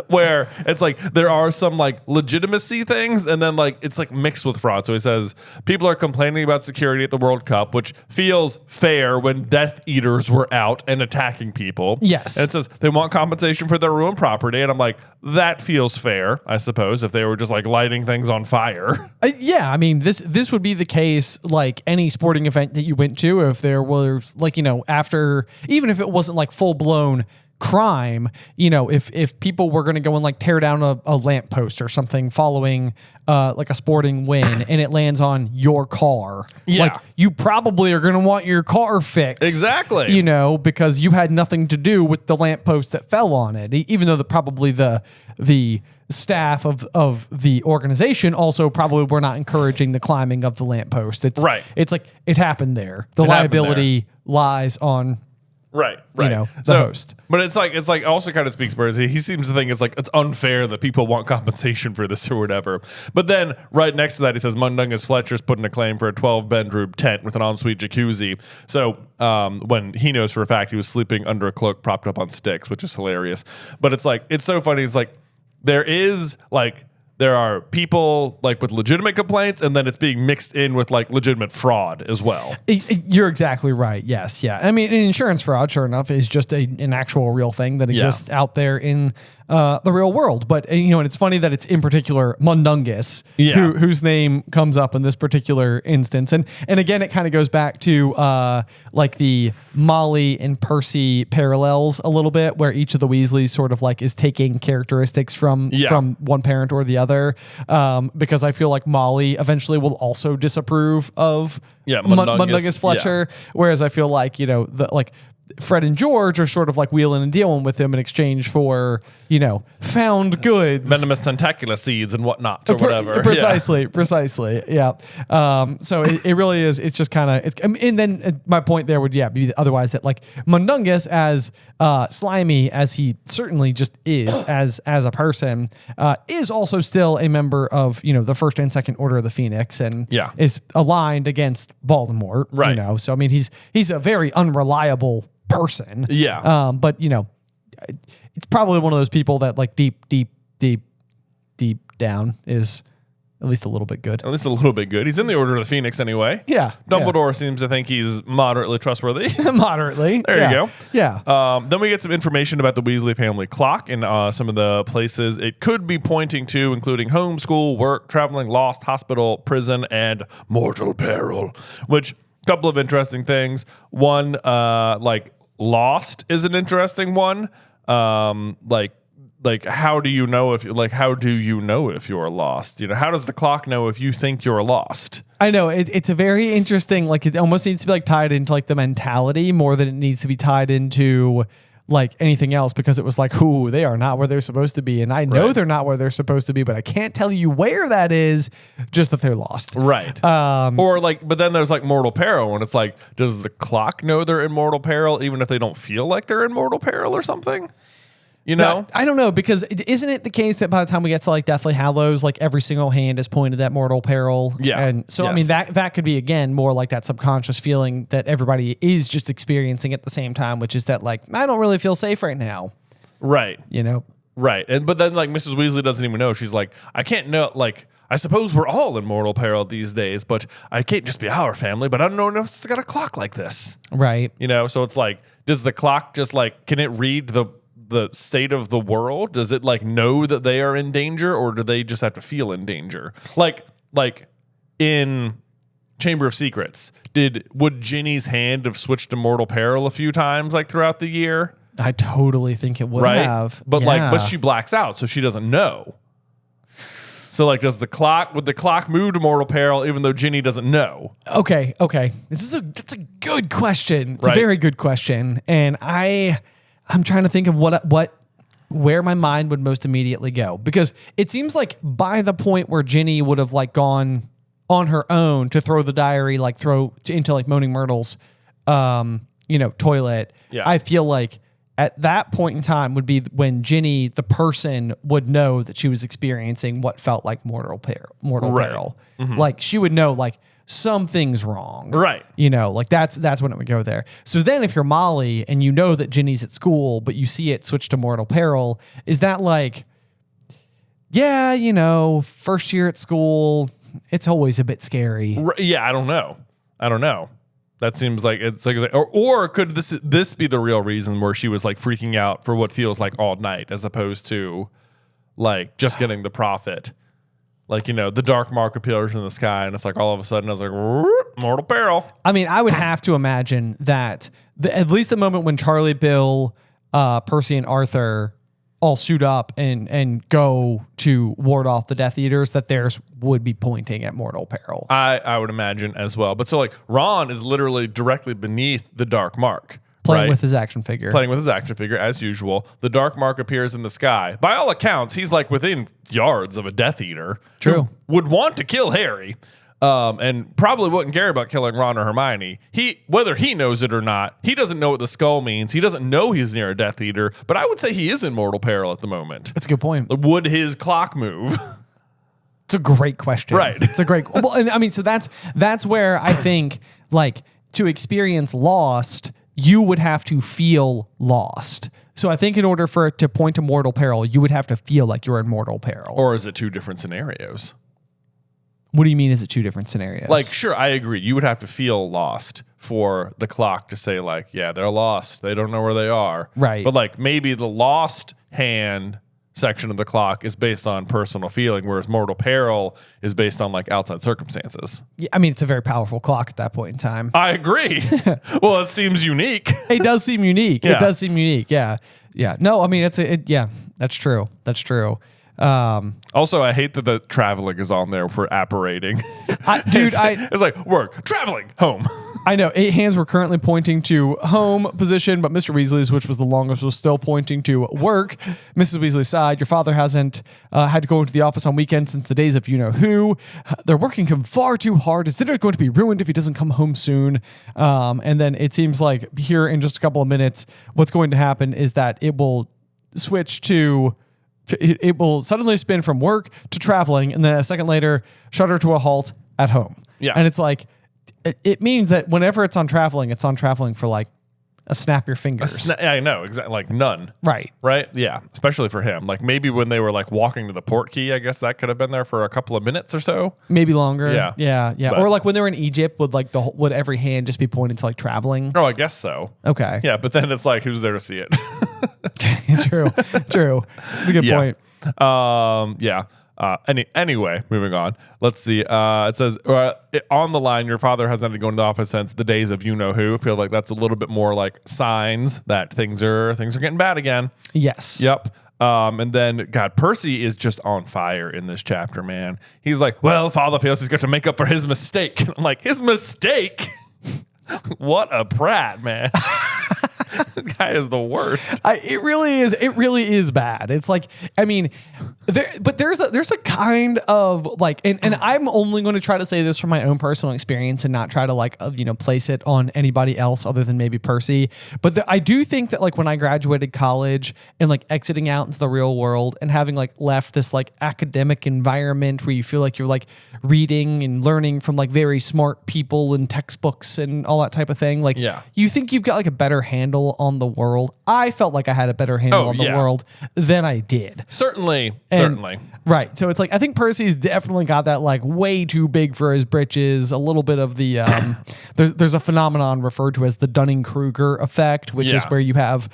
Where it's like there are some like legitimacy things and then like it's like mixed with fraud. So he says people are complaining about security at the World Cup, which feels fair when Death Eaters were out and attacking people. Yes. And it says they want compensation for their ruined property. And I'm like, that feels fair, I suppose, if they were just like lighting things on fire. I mean, this would be the case like any sporting event that you went to if there was like, after, even if it wasn't like full blown crime, if people were going to go and like tear down a lamppost or something following like a sporting win and it lands on your car, like you probably are going to want your car fixed. Exactly. Because you had nothing to do with the lamppost that fell on it, even though probably the staff of the organization also probably were not encouraging the climbing of the lamppost. It's like it happened there. The liability lies on Right. The host. But it's like also kind of speaks for he seems to think it's unfair that people want compensation for this or whatever. But then right next to that, he says Mundungus Fletcher's putting a claim for a 12-bedroom tent with an ensuite jacuzzi. So when he knows for a fact he was sleeping under a cloak propped up on sticks, which is hilarious. But it's like, it's so funny. It's like, there are people like with legitimate complaints, and then it's being mixed in with like legitimate fraud as well. You're exactly right. Yes. Yeah. I mean, insurance fraud, sure enough, is just an actual real thing that exists out there in the real world. But and it's funny that it's in particular Mundungus, whose name comes up in this particular instance. And again, it kind of goes back to like the Molly and Percy parallels a little bit, where each of the Weasleys sort of like is taking characteristics from one parent or the other. Because I feel like Molly eventually will also disapprove of Mundungus Fletcher, whereas I feel like Fred and George are sort of like wheeling and dealing with him in exchange for, found goods. Venomous tentacular seeds and whatnot or whatever. Precisely. Yeah. So it really is. It's just kind of, and then my point there would, be otherwise that like Mundungus, as slimy as he certainly just is as a person, is also still a member of, the first and second order of the Phoenix and is aligned against Voldemort. Right. So, I mean, he's a very unreliable person. Yeah. But it's probably one of those people that like deep down is at least a little bit good. At least a little bit good. He's in the Order of the Phoenix anyway. Yeah. Dumbledore seems to think he's moderately trustworthy. Moderately. There you go. Yeah. Then we get some information about the Weasley family clock and some of the places it could be pointing to, including home, school, work, traveling, lost, hospital, prison, and mortal peril. Which, couple of interesting things. One, like lost is an interesting one. Like how do you know if you're lost? How does the clock know if you think you're lost? I know it's a very interesting, like it almost needs to be like tied into like the mentality more than it needs to be tied into like anything else, because it was like, ooh, they are not where they're supposed to be. And I know they're not where they're supposed to be, but I can't tell you where that is, just that they're lost. Right. Or like, but then there's like mortal peril, and it's like, does the clock know they're in mortal peril even if they don't feel like they're in mortal peril or something? I don't know, because isn't it the case that by the time we get to like Deathly Hallows, like every single hand is pointed at mortal peril? Yeah. And so, I mean, that could be, again, more like that subconscious feeling that everybody is just experiencing at the same time, which is that like, I don't really feel safe right now. Right. Right. But then like Mrs. Weasley doesn't even know. She's like, I can't know, like, I suppose we're all in mortal peril these days, but I can't just be our family, but I don't know if it's got a clock like this. Right. So it's like, does the clock just like, can it read the state of the world? Does it like know that they are in danger, or do they just have to feel in danger? Like in Chamber of Secrets, would Ginny's hand have switched to mortal peril a few times like throughout the year? I totally think it would have. But but she blacks out, so she doesn't know. So like, would the clock move to mortal peril even though Ginny doesn't know? Okay. That's a good question. It's a very good question. And I'm trying to think of where my mind would most immediately go, because it seems like by the point where Ginny would have like gone on her own to throw the diary, into like Moaning Myrtle's, toilet. Yeah. I feel like at that point in time would be when Ginny, the person, would know that she was experiencing what felt like mortal peril. Mm-hmm. Like she would know like something's wrong. Right. Like that's when it would go there. So then if you're Molly and you know that Ginny's at school, but you see it switch to mortal peril, is that like, first year at school, it's always a bit scary. Yeah, I don't know. That seems like it's like, or could this be the real reason where she was like freaking out for what feels like all night, as opposed to like just getting the prophet? Like, the dark mark appears in the sky, and it's like all of a sudden I was like, mortal peril. I mean, I would have to imagine that at least the moment when Charlie, Bill, Percy, and Arthur all suit up and go to ward off the Death Eaters, that theirs would be pointing at mortal peril. I would imagine as well. But so like Ron is literally directly beneath the dark mark. Playing with his action figure. As usual. The dark mark appears in the sky. By all accounts, he's like within yards of a Death Eater. True. Who would want to kill Harry. And probably wouldn't care about killing Ron or Hermione. Whether he knows it or not, he doesn't know what the skull means. He doesn't know he's near a Death Eater. But I would say he is in mortal peril at the moment. That's a good point. Would his clock move? It's a great question. Right. It's a great. Well, I mean, so that's where I think like to experience lost, you would have to feel lost. So I think in order for it to point to mortal peril, you would have to feel like you're in mortal peril. Or is it two different scenarios? What do you mean is it two different scenarios? Like, sure, I agree. You would have to feel lost for the clock to say like, yeah, they're lost. They don't know where they are. Right. But like maybe the lost hand section of the clock is based on personal feeling, whereas mortal peril is based on like outside circumstances. Yeah, I mean, it's a very powerful clock at that point in time. I agree. Well, it seems unique. It does seem unique. Yeah. It does seem unique. Yeah. Yeah. No, I mean, yeah, that's true. That's true. Also, I hate that the traveling is on there for apparating. It's like work, traveling, home. I know 8 hands were currently pointing to home position, but Mr. Weasley's, which was the longest, was still pointing to work. Mrs. Weasley's side, your father hasn't had to go into the office on weekends since the days of you-know-who. They're working him far too hard. His dinner is going to be ruined if he doesn't come home soon. And then it seems like here in just a couple of minutes, what's going to happen is that it will switch to... It will suddenly spin from work to traveling, and then a second later, shudder to a halt at home. Yeah. And it's like, it means that whenever it's on traveling for like a snap your fingers. I know, exactly. Like none. Right. Right? Yeah. Especially for him. Like maybe when they were like walking to the port key, I guess that could have been there for a couple of minutes or so. Maybe longer. Yeah. Yeah. Yeah. But, or like when they were in Egypt, would every hand just be pointed to like traveling? Oh, I guess so. Okay. Yeah. But then it's like, who's there to see it? True. That's a good point. Yeah. Anyway, moving on. Let's see. It says on the line, your father hasn't had to go into the office since the days of you-know-who. I feel like that's a little bit more like signs that things are getting bad again. Yes. Yep. And then, God, Percy is just on fire in this chapter, man. He's like, well, father feels he's got to make up for his mistake. I'm like, his mistake? What a prat, man. This guy is the worst. It really is. It really is bad. It's like, I mean, there's a kind of like, and I'm only going to try to say this from my own personal experience and not try to like, place it on anybody else other than maybe Percy. But I do think that like when I graduated college and like exiting out into the real world and having like left this like academic environment where you feel like you're like reading and learning from like very smart people and textbooks and all that type of thing. Like, you think you've got like a better handle on the world. I felt like I had a better handle on the world than I did. Certainly. Right. So it's like, I think Percy's definitely got that like way too big for his britches. A little bit of the, there's a phenomenon referred to as the Dunning-Kruger effect, which is where you have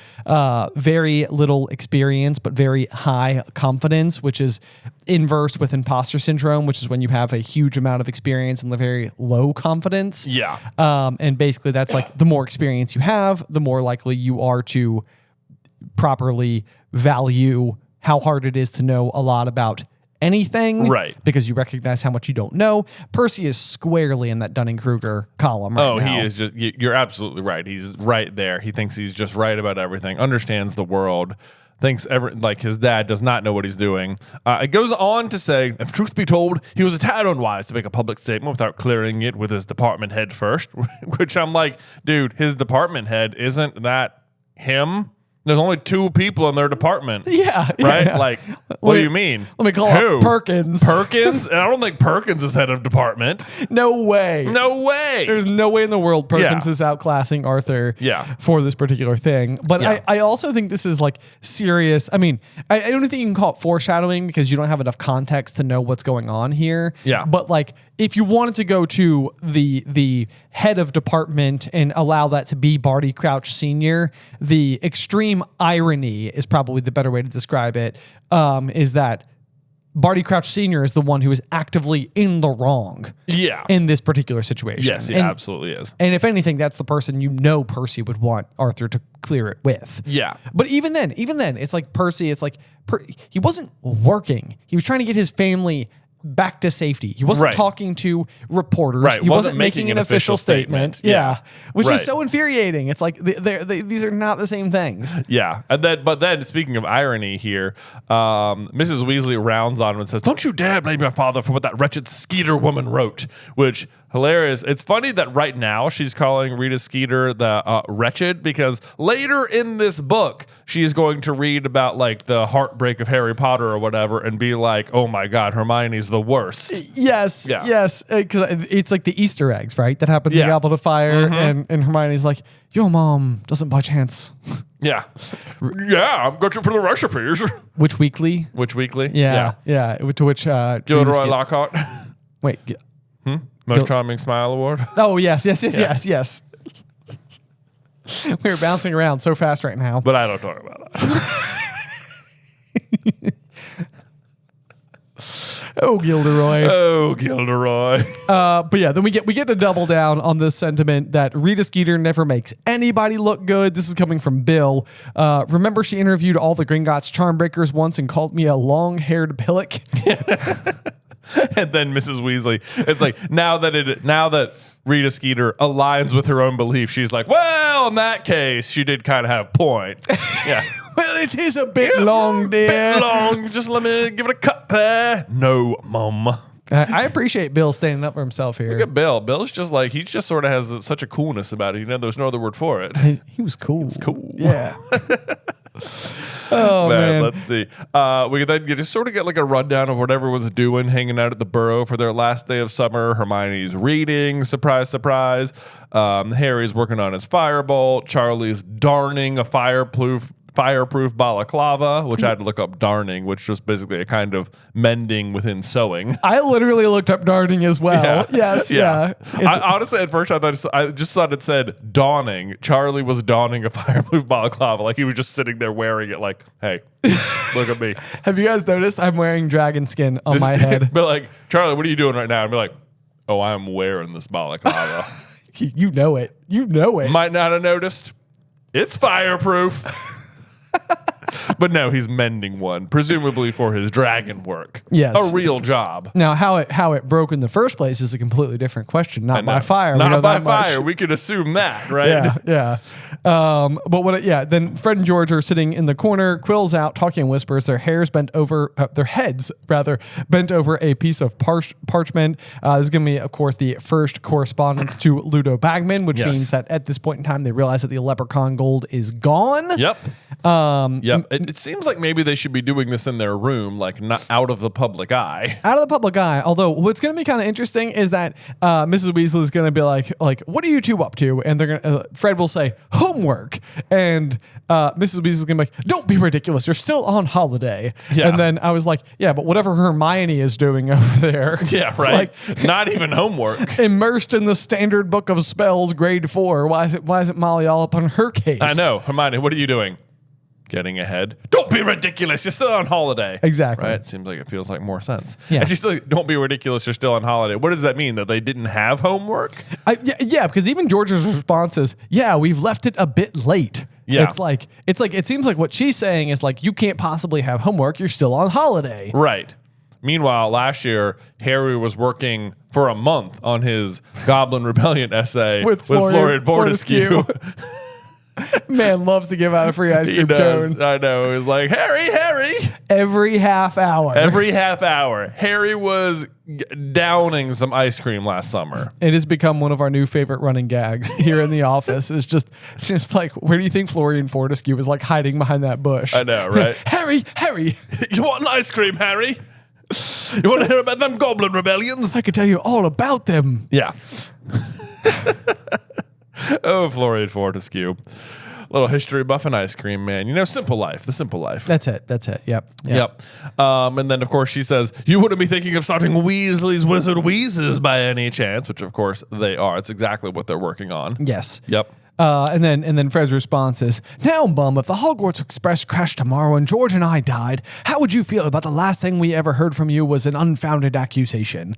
very little experience, but very high confidence, which is inverse with imposter syndrome, which is when you have a huge amount of experience and the very low confidence. Yeah. And basically that's like the more experience you have, the more likely you are to properly value how hard it is to know a lot about anything. Right. Because you recognize how much you don't know. Percy is squarely in that Dunning-Kruger column right now. He is just, you're absolutely right. He's right there. He thinks he's just right about everything, understands the world, thinks like his dad does not know what he's doing. It goes on to say, if truth be told, he was a tad unwise to make a public statement without clearing it with his department head first, which I'm like, dude, his department head, isn't that him? There's only 2 people in their department. Yeah. Right? Yeah. Like, what do you mean? Let me call up Perkins. Perkins? And I don't think Perkins is head of department. No way. No way. There's no way in the world Perkins is outclassing Arthur for this particular thing. But I also think this is like serious. I mean, I don't think you can call it foreshadowing because you don't have enough context to know what's going on here. Yeah. But like, if you wanted to go to the head of department and allow that to be Barty Crouch Sr., the extreme irony is probably the better way to describe it, is that Barty Crouch Sr. is the one who is actively in the wrong in this particular situation. Yes, he absolutely is. And if anything, that's the person Percy would want Arthur to clear it with. Yeah. But even then, it's like Percy, he wasn't working. He was trying to get his family back to safety. He wasn't talking to reporters. Right. He wasn't making an official statement. Yeah. Which is so infuriating. It's like these are not the same things. Yeah. But then speaking of irony here, Mrs. Weasley rounds on him and says, "Don't you dare blame your father for what that wretched Skeeter woman wrote," which hilarious. It's funny that right now she's calling Rita Skeeter the wretched, because later in this book she is going to read about like the heartbreak of Harry Potter or whatever and be like, oh my God, Hermione's the worst. Yes. Because it's like the Easter eggs, right? That happens in Goblet of Fire, and Hermione's like, your mom doesn't by chance. Yeah, I've got you for the recipes. Which weekly? Yeah. To which Gilderoy Lockhart. Wait. Most Charming Smile Award. Oh, yes. We're bouncing around so fast right now. But I don't talk about that. Oh, Gilderoy. Oh, Gilderoy. But yeah, then we get to double down on this sentiment that Rita Skeeter never makes anybody look good. This is coming from Bill. Remember she interviewed all the Gringotts Charmbreakers once and called me a long-haired pillock? And then Mrs. Weasley, it's like now that Rita Skeeter aligns with her own belief, she's like, well, in that case, she did kind of have a point. Yeah. Well, it is a bit long, dear. Bit long. Just let me give it a cut there. No, Mum. I appreciate Bill standing up for himself here. Look at Bill. Bill's just like, he just sort of has such a coolness about it. You know, there's no other word for it. He was cool. He was cool. Yeah. Oh, man. Let's see. We could then just sort of get like a rundown of what everyone's doing, hanging out at the Burrow for their last day of summer. Hermione's reading, surprise, surprise. Harry's working on his firebolt. Charlie's darning a fireproof balaclava, which I had to look up darning, which was basically a kind of mending within sewing. I literally looked up darning as well. Yeah. Yes, yeah. I, honestly, at first, I just thought it said dawning. Charlie was donning a fireproof balaclava. Like he was just sitting there wearing it like, hey, look at me. Have you guys noticed I'm wearing dragon skin on my head? But like, Charlie, what are you doing right now? I'd be like, oh, I'm wearing this balaclava. You know it. You know it. Might not have noticed. It's fireproof. But no, he's mending one, presumably for his dragon work. Yes. A real job. Now, how it broke in the first place is a completely different question. Not by fire. Not by fire. We could assume that, right? Yeah. Then Fred and George are sitting in the corner, quills out, talking in whispers. Their heads bent over a piece of parchment. This is going to be, of course, the first correspondence to Ludo Bagman, which means that at this point in time, they realize that the leprechaun gold is gone. Yep. It seems like maybe they should be doing this in their room, like not out of the public eye. Out of the public eye. Although what's going to be kind of interesting is that Mrs. Weasley is going to be like, what are you two up to? And they're going to, Fred will say homework, and Mrs. Weasley is going to be like, don't be ridiculous. You're still on holiday. Yeah. And then I was like, yeah, but whatever Hermione is doing over there. Yeah, right. Not even homework. Immersed in the standard book of spells, grade 4. Why is it Molly all up on her case? I know. Hermione, what are you doing? Getting ahead. Don't be ridiculous. You're still on holiday. Exactly. Right? It seems like it feels like more sense. Yeah. And she's like, don't be ridiculous. You're still on holiday. What does that mean? That they didn't have homework? Yeah, because even George's response is, yeah, we've left it a bit late. Yeah. It seems like what she's saying is like, you can't possibly have homework. You're still on holiday. Right. Meanwhile, last year, Harry was working for a month on his Goblin Rebellion essay with Florian Fortescue. Man loves to give out a free ice cream cone. I know. It was like, Harry. Every half hour. Harry was downing some ice cream last summer. It has become one of our new favorite running gags here in the office. It's just like, where do you think Florian Fortescue was like hiding behind that bush? I know, right? Harry. You want an ice cream, Harry? You want to hear about them Goblin Rebellions? I could tell you all about them. Yeah. Oh, Florian Fortescue. Little history buff and ice cream, man. You know, simple life. The simple life. That's it. Yep. And then, of course, she says, you wouldn't be thinking of starting Weasley's Wizard Wheezes by any chance, which, of course, they are. It's exactly what they're working on. Yes. Yep. And then Fred's response is, now, Mum, if the Hogwarts Express crashed tomorrow and George and I died, how would you feel about the last thing we ever heard from you was an unfounded accusation?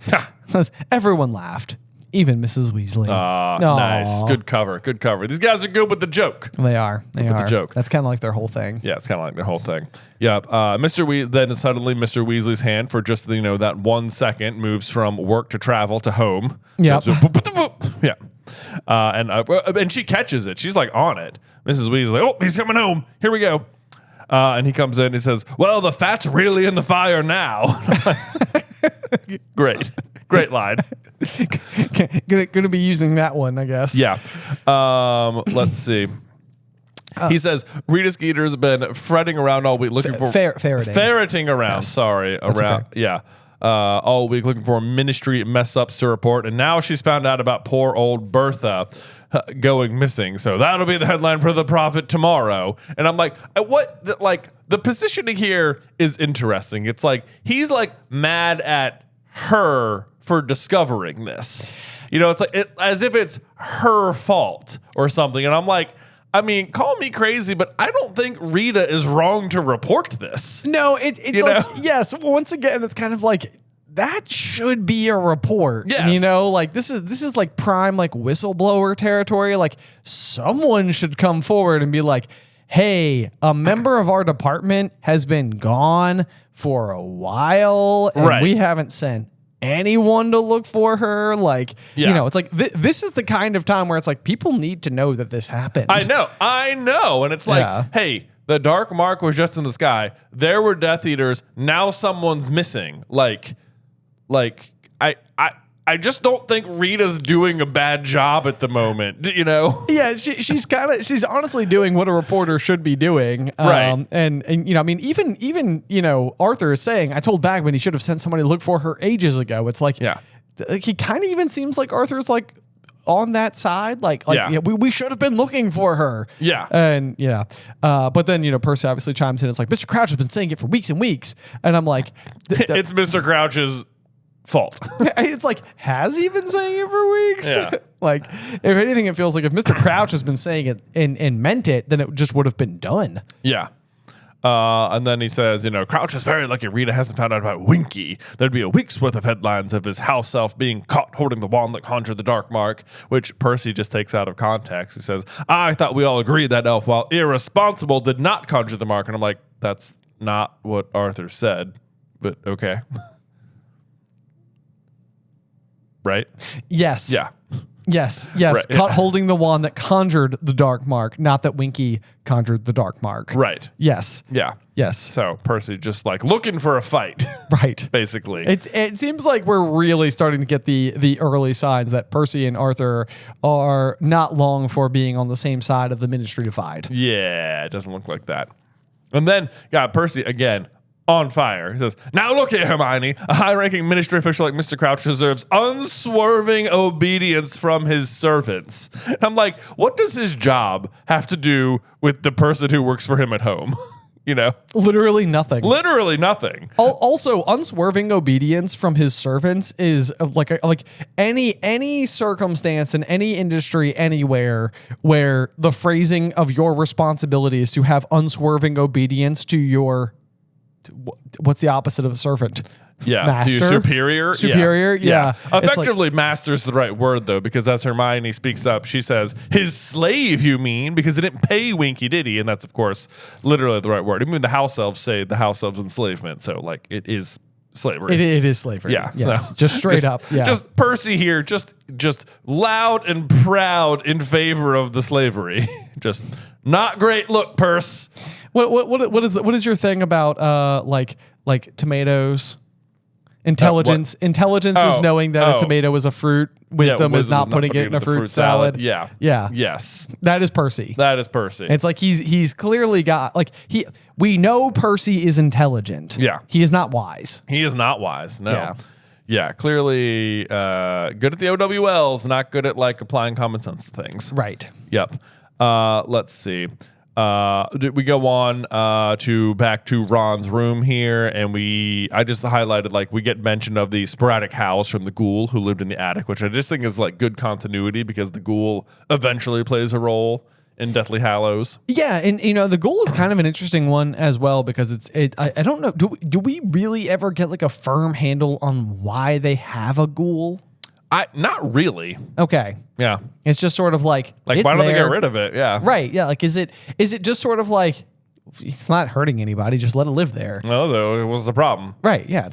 Everyone laughed. Even Mrs. Weasley. Nice. Good cover. These guys are good with the joke. They are. With the joke. That's kind of like their whole thing. Yeah, it's kind of like their whole thing. Yep. Then suddenly Mr. Weasley's hand for just that 1 second moves from work to travel to home. Yep. Yeah. And she catches it. She's like on it. Mrs. Weasley's like, oh, he's coming home. Here we go. And he comes in. He says, well, the fat's really in the fire now. Great line. Gonna be using that one, I guess. Yeah. Let's see. He says Rita Skeeter's been fretting around all week looking for ferreting around. Yes. Sorry, That's around. okay. Yeah. All week looking for ministry mess ups to report, and now she's found out about poor old Bertha going missing. So that'll be the headline for the Prophet tomorrow. And I'm like, the positioning here is interesting. It's like he's like mad at her for discovering this. You know, it's like as if it's her fault or something. And I'm like, I mean, call me crazy, but I don't think Rita is wrong to report this. No, it's like, yes, once again, it's kind of like that should be a report. Yes. You know, like this is like prime like whistleblower territory. Like someone should come forward and be like, hey, a member of our department has been gone for a while and we haven't sent anyone to look for her. Like, you know, it's like this is the kind of time where it's like people need to know that this happened. I know. And it's like, hey, the dark mark was just in the sky. There were Death Eaters. Now someone's missing. Like I just don't think Rita's doing a bad job at the moment, you know? Yeah, she's honestly doing what a reporter should be doing. Right. And you know, I mean, even you know, Arthur is saying, I told Bagman he should have sent somebody to look for her ages ago. It's like, he kind of even seems like Arthur's like on that side. Like we should have been looking for her. Yeah. And but then, you know, Percy obviously chimes in. It's like, Mr. Crouch has been saying it for weeks and weeks. And I'm like, it's Mr. Crouch's fault. It's like, has he been saying it for weeks? Yeah. Like, if anything, it feels like if Mr. Crouch has been saying it and meant it, then it just would have been done. Yeah. And then he says, you know, Crouch is very lucky Rita hasn't found out about Winky. There'd be a week's worth of headlines of his house elf being caught holding the wand that conjured the dark mark, which Percy just takes out of context. He says, I thought we all agreed that elf, while irresponsible, did not conjure the mark. And I'm like, that's not what Arthur said, but okay. Right? Yes. Yeah. Yes. Right. Caught holding the wand that conjured the dark mark, not that Winky conjured the dark mark. Right. Yes. Yeah. Yes. So Percy just like looking for a fight. Right. Basically. It seems like we're really starting to get the early signs that Percy and Arthur are not long for being on the same side of the ministry divide. Yeah, it doesn't look like that. And then got Percy again on fire. He says, now look here, Hermione. A high-ranking ministry official like Mr. Crouch deserves unswerving obedience from his servants. And I'm like, what does his job have to do with the person who works for him at home? You know? Literally nothing. Literally nothing. Also, unswerving obedience from his servants is like any circumstance in any industry anywhere where the phrasing of your responsibility is to have unswerving obedience to your what's the opposite of a servant? Yeah, master? To your superior. Superior, yeah. Effectively, master's the right word, though, because as Hermione speaks up, she says, his slave, you mean? Because he didn't pay Winky, did he? And that's, of course, literally the right word. Even the house elves say the house elves enslavement. So, like, it is slavery. It is slavery. Yeah. Yes. So, just straight up. Yeah. Just Percy here, just loud and proud in favor of the slavery. Just not great look, Perce. What is your thing about like tomatoes? Intelligence. Intelligence is knowing that a tomato is a fruit. Wisdom is not putting it in a fruit salad. Yeah. Yeah. Yes. That is Percy. That is Percy. It's like he's clearly got we know Percy is intelligent. Yeah. He is not wise. He is not wise. No. Yeah. Yeah, clearly good at the OWLs, not good at like applying common sense to things. Right. Yep. Let's see. We go on to back to Ron's room here, and I just highlighted like we get mention of the sporadic howls from the ghoul who lived in the attic, which I just think is like good continuity because the ghoul eventually plays a role in Deathly Hallows. Yeah, and you know the ghoul is kind of an interesting one as well because I don't know, do we really ever get like a firm handle on why they have a ghoul? Not really. Okay. Yeah. It's just sort of like why don't they get rid of it? Yeah. Right. Yeah. Like, is it just sort of like it's not hurting anybody? Just let it live there. No, though, it was the problem. Right. Yeah.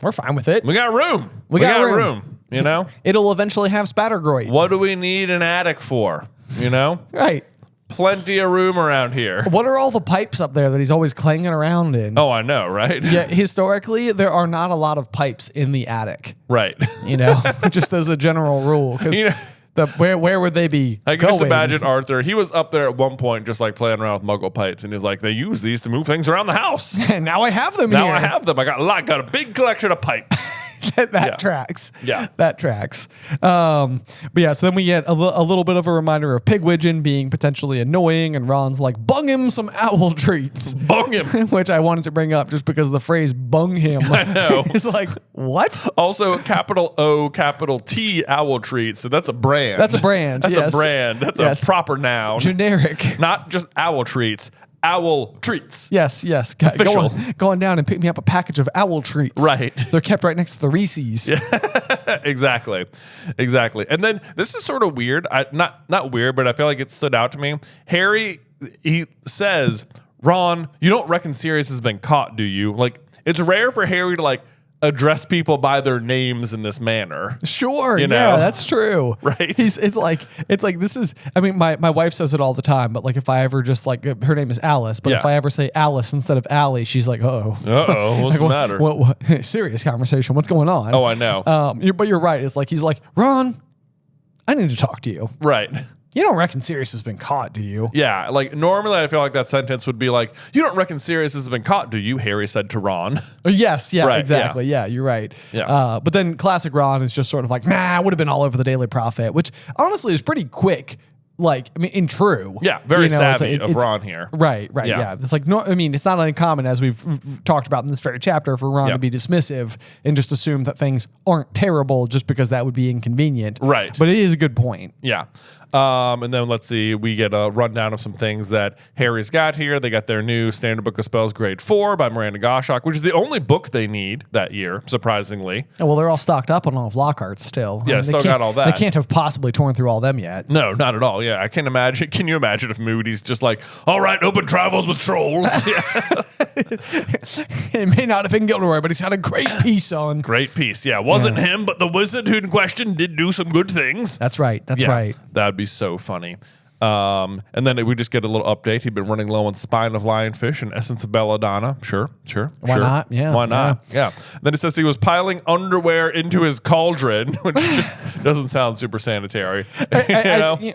We're fine with it. We got room. We got room. You know, it'll eventually have Spattergroit. What do we need an attic for? You know. Right. Plenty of room around here. What are all the pipes up there that he's always clanging around in? Oh, I know, right? Yeah, historically, there are not a lot of pipes in the attic. Right. You know, just as a general rule. Because where would they be I can just imagine Arthur. He was up there at one point just like playing around with muggle pipes. And he's like, they use these to move things around the house. And now I have them here. Now I have them. I got a big collection of pipes. that tracks. Yeah. That tracks. But yeah, so then we get a little bit of a reminder of Pigwidgeon being potentially annoying, and Ron's like, bung him some owl treats. Bung him. Which I wanted to bring up just because the phrase bung him. I know. It's like, what? Also, capital O, capital T owl treats. So that's a brand. That's a brand. That's a brand. That's a proper noun. Generic. Not just owl treats. owl treats. Yes. Official. Go on down and pick me up a package of owl treats. Right. They're kept right next to the Reese's. Exactly. And then this is sort of weird. Not weird, but I feel like it stood out to me. Harry, he says, Ron, you don't reckon Sirius has been caught, do you? Like, it's rare for Harry to like address people by their names in this manner. Sure, You know? yeah, that's true. Right. It's like this is. I mean, my wife says it all the time. But like, if I ever just like her name is Alice, but Yeah. if I ever say Alice instead of Allie, she's like, what's the matter? What, serious conversation. What's going on? Oh, I know. But you're right. It's like he's like, Ron, I need to talk to you. Right. You don't reckon Sirius has been caught, do you? Yeah, like normally I feel like that sentence would be like, you don't reckon Sirius has been caught, do you? Harry said to Ron. Yes, yeah, Right, exactly. Yeah, you're right. Yeah. But then classic Ron is just sort of like, nah, would have been all over the Daily Prophet, which honestly is pretty quick. Like, I mean, in true. Yeah, very savvy it's of Ron here. Right, Yeah. yeah. It's like, no, I mean, it's not uncommon, as we've talked about in this very chapter, for Ron to be dismissive and just assume that things aren't terrible just because that would be inconvenient. Right. But it is a good point. Yeah. And then let's see, we get a rundown of some things that Harry's got here. They got their new Standard Book of Spells Grade 4 by Miranda Goshawk, which is the only book they need that year, surprisingly. Oh, well, they're all stocked up on all of Lockhart's still. Yeah, they still can't- got all that. They can't have possibly torn through all them yet. No, not at all. Yeah, I can't imagine. Can you imagine if Moody's just like, all right, open travels with trolls? Yeah. It may not have been Gilderoy, but he's had a great piece on. Great piece. Yeah, wasn't him, but the wizard who in question did do some good things. That's right. That's Yeah, right. That'd be so funny. And then we just get a little update. He'd been running low on Spine of Lionfish and Essence of Belladonna. Sure. Why not? Yeah, Why not? Yeah. Then it says he was piling underwear into his cauldron, which just doesn't sound super sanitary.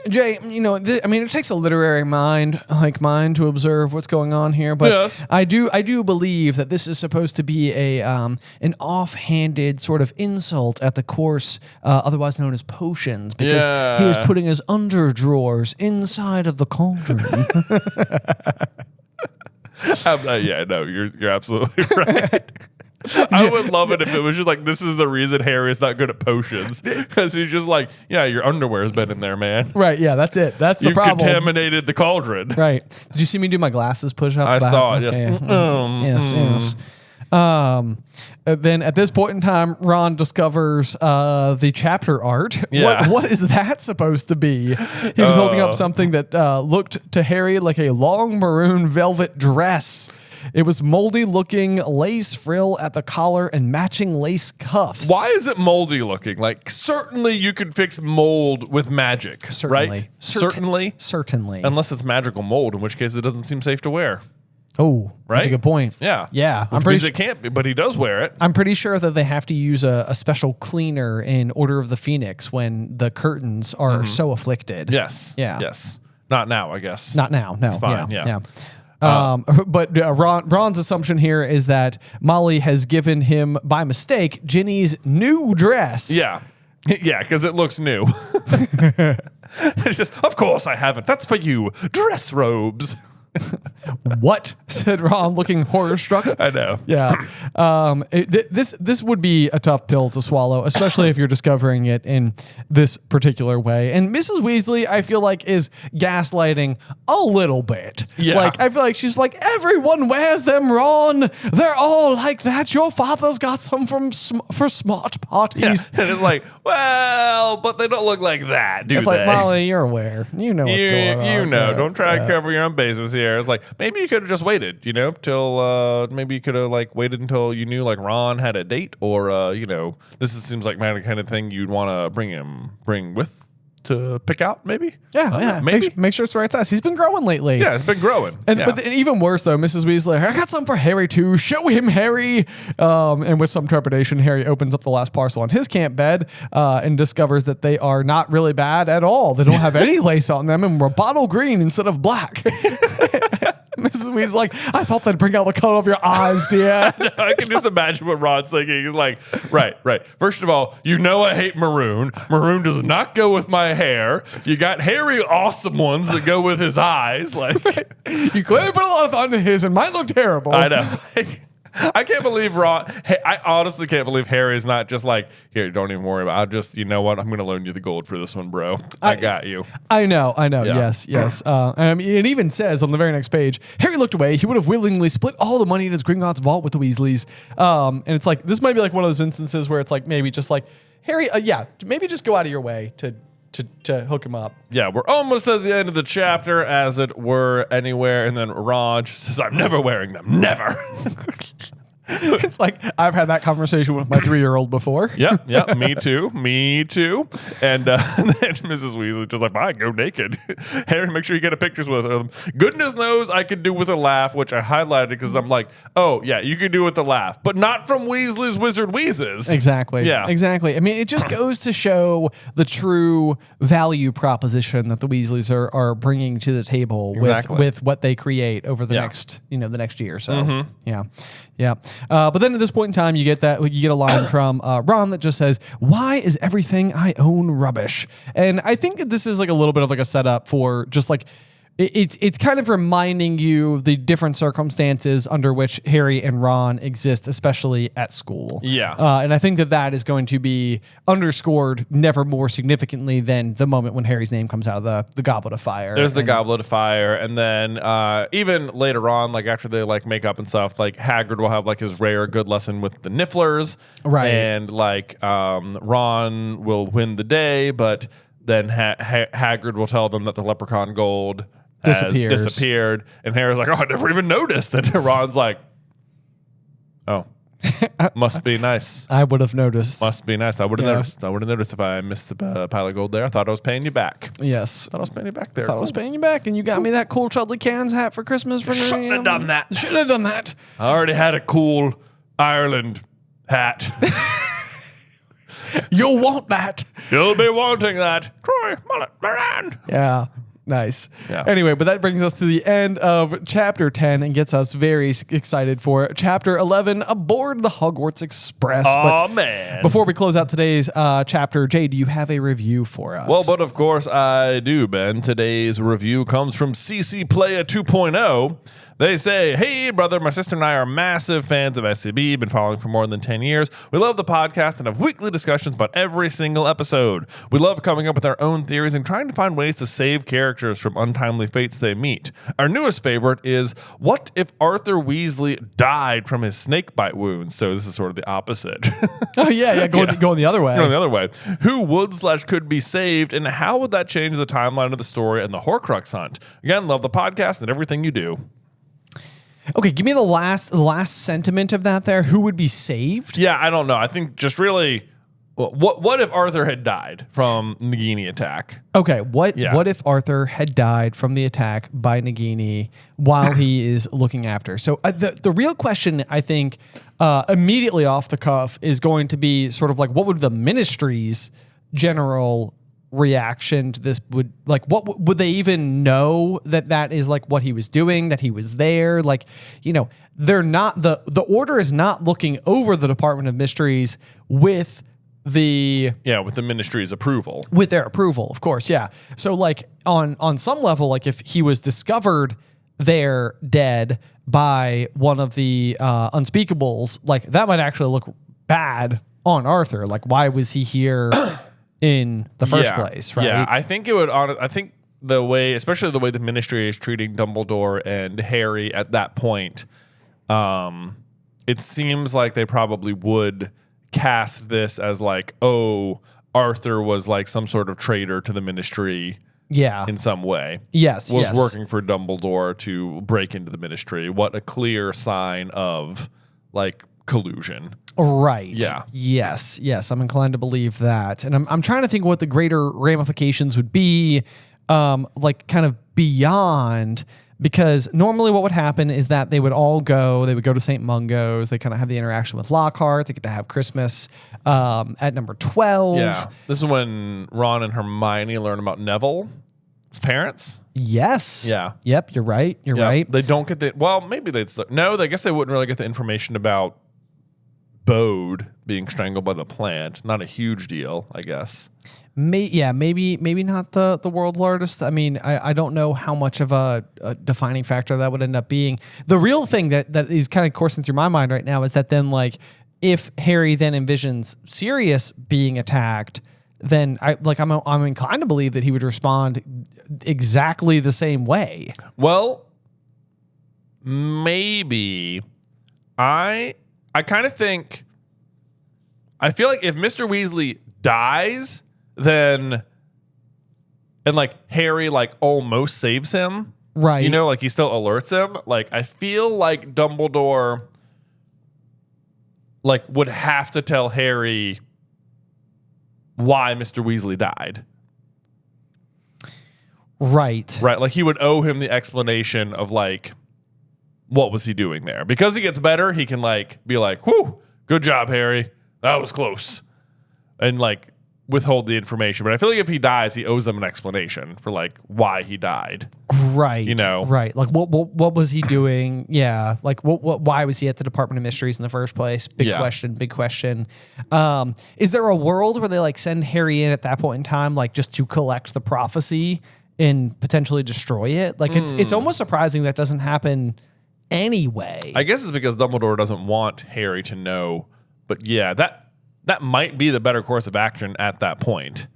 Jay, I mean, it takes a literary mind like mine to observe what's going on here, but Yes. I do believe that this is supposed to be an offhanded sort of insult at the course, otherwise known as potions, because he is putting his underdrawers inside of the cauldron. Yeah, no, you're absolutely right. I would love it if it was just like, this is the reason Harry is not good at potions, because he's just like, yeah, your underwear's been in there, man. Right, yeah, that's it. That's the You've problem. contaminated the cauldron. Right. Did you see me do my glasses push up? I saw it, yes. Yes. Then at this point in time, Ron discovers the chapter art. Yeah. What is that supposed to be? He was holding up something that looked to Harry like a long maroon velvet dress. It was moldy looking, lace frill at the collar and matching lace cuffs. Why is it moldy looking? Like, certainly you could fix mold with magic, right? Certainly. Unless it's magical mold, in which case it doesn't seem safe to wear. Oh, Right? That's a good point. Yeah. Yeah. Which means it can't be, but he does wear it. I'm pretty sure that they have to use a special cleaner in Order of the Phoenix when the curtains are so afflicted. Yes. Yeah. Yes. Not now, I guess. Not now. No. It's fine. Yeah. But Ron's assumption here is that Molly has given him, by mistake, Ginny's new dress. Yeah. Yeah, because it looks new. It's just, of course I haven't. That's for you. Dress robes. What? Said Ron, looking horror struck. I know. Yeah. This would be a tough pill to swallow, especially if you're discovering it in this particular way. And Mrs. Weasley, I feel like, is gaslighting a little bit. Yeah. Like, I feel like she's like, everyone wears them, Ron. They're all like that. Your father's got some for smart parties. Yeah. And it's like, well, but they don't look like that, do It's they? like, Molly, you're aware. You know what's going on. You know. Yeah. Don't try to cover your own bases here. It's like, maybe you could have just waited, till maybe you could have waited until you knew Ron had a date, or this seems like my kind of thing you'd want to bring with to pick out, maybe. Yeah. Maybe. Make sure it's the right size. He's been growing lately. Yeah, it's been growing. But even worse though, Mrs. Weasley, I got some for Harry too. Show him, Harry. And with some trepidation, Harry opens up the last parcel on his camp bed and discovers that they are not really bad at all. They don't have any lace on them and were bottle green instead of black. Mrs. Weasley's like, I thought that'd bring out the color of your eyes, dear. I can just imagine what Ron's thinking. He's like, right. First of all, I hate maroon. Maroon does not go with my hair. You got hairy, awesome ones that go with his eyes. You clearly put a lot of thought into his, and mine look terrible. I know. I can't believe Ron. Hey, I honestly can't believe Harry's not just like, here, don't even worry about it. I'll just, you know what? I'm going to loan you the gold for this one, bro. I got you. I know. Yeah. Yes. It even says on the very next page, Harry looked away. He would have willingly split all the money in his Gringotts vault with the Weasleys. And it's like, this might be like one of those instances where it's like, maybe just like, Harry, maybe just go out of your way to hook him up. Yeah, we're almost at the end of the chapter, as it were, anywhere. And then Ron just says, I'm never wearing them. Never. It's like, I've had that conversation with my 3-year-old before. Yeah, me too. And then Mrs. Weasley just like, fine, go naked. Harry, make sure you get a pictures with them. Goodness knows I could do with a laugh, which I highlighted because I'm like, oh, yeah, you could do with the laugh, but not from Weasley's Wizard Wheezes. Exactly. Yeah. Exactly. I mean, it just goes to show the true value proposition that the Weasleys are bringing to the table with what they create over the next year or so. Yeah. But then at this point in time, you get a line from Ron that just says, "Why is everything I own rubbish?" And I think that this is like a little bit of like a setup for just like it's kind of reminding you the different circumstances under which Harry and Ron exist, especially at school. Yeah. And I think that is going to be underscored never more significantly than the moment when Harry's name comes out of the Goblet of Fire. There's the Goblet of Fire, and then even later on, like after they like make up and stuff, like Hagrid will have like his rare good lesson with the Nifflers, right? And like Ron will win the day, but then Hagrid will tell them that the leprechaun gold disappeared, and Harry's like, oh, I never even noticed. And Ron's like, oh, must be nice. I would have noticed. Must be nice. I would have noticed. I would have noticed if I missed the pile of gold there. I thought I was paying you back. Yes. I thought I was paying you back there. I was paying you back, and you got me that cool Chudley Cans hat for Christmas. Shouldn't have done that. Shouldn't have done that. I already had a cool Ireland hat. You'll want that. You'll be wanting that. Troy Mullet Moran. Yeah. Nice. Yeah. Anyway, but that brings us to the end of chapter 10 and gets us very excited for chapter 11, Aboard the Hogwarts Express. Oh, man. Before we close out today's chapter, Jay, do you have a review for us? Well, but of course I do, Ben. Today's review comes from CC Playa 2.0. They say, hey, brother, my sister and I are massive fans of SCB, been following for more than 10 years. We love the podcast and have weekly discussions about every single episode. We love coming up with our own theories and trying to find ways to save characters from untimely fates they meet. Our newest favorite is, what if Arthur Weasley died from his snakebite wounds? So this is sort of the opposite. Oh, yeah, going the other way. Going the other way. Who would/could be saved, and how would that change the timeline of the story and the Horcrux hunt? Again, love the podcast and everything you do. Okay, give me the last sentiment of that there. Who would be saved? Yeah, I don't know. I think just really, what if Arthur had died from Nagini attack? Okay, what if Arthur had died from the attack by Nagini while he is looking after? So the real question, I think, immediately off the cuff is going to be sort of like, what would the Ministry's general reaction to this what would they even know that is like what he was doing, that he was there? Like, they're not the order is not looking over the Department of Mysteries with the Ministry's approval. With their approval, of course, yeah. So like on some level, like if he was discovered there dead by one of the unspeakables, like that might actually look bad on Arthur. Like, why was he here in the first place, right? Yeah, I think it would. I think the way, especially the way the Ministry is treating Dumbledore and Harry at that point, it seems like they probably would cast this as like, oh, Arthur was like some sort of traitor to the Ministry. Yeah, in some way. Yes, was working for Dumbledore to break into the Ministry. What a clear sign of like collusion. Right. Yeah. Yes. I'm inclined to believe that. And I'm trying to think what the greater ramifications would be, like kind of beyond, because normally what would happen is that they would go to St. Mungo's. They kind of have the interaction with Lockhart. They get to have Christmas at number 12. Yeah. This is when Ron and Hermione learn about Neville's parents. Yes. Yeah. Yep. You're right. Right. They don't get I guess they wouldn't really get the information about Bode being strangled by the plant. Not a huge deal, I guess. Maybe not the world's largest. I mean, I don't know how much of a defining factor that would end up being. The real thing that is kind of coursing through my mind right now is that then, like, if Harry then envisions Sirius being attacked, then I'm inclined to believe that he would respond exactly the same way. Well, maybe. I kind of think, I feel like if Mr. Weasley dies, then, and like Harry like almost saves him, right? You know, like he still alerts him. Like I feel like Dumbledore like would have to tell Harry why Mr. Weasley died. Right. Like he would owe him the explanation of like, what was he doing there? Because he gets better, he can like be like, whew, good job, Harry. That was close. And like withhold the information. But I feel like if he dies, he owes them an explanation for like why he died. Right. You know? Right. Like what was he doing? Yeah. Like why was he at the Department of Mysteries in the first place? Big question. Is there a world where they like send Harry in at that point in time, like just to collect the prophecy and potentially destroy it? Like it's almost surprising that doesn't happen anyway. I guess it's because Dumbledore doesn't want Harry to know. But yeah, that might be the better course of action at that point.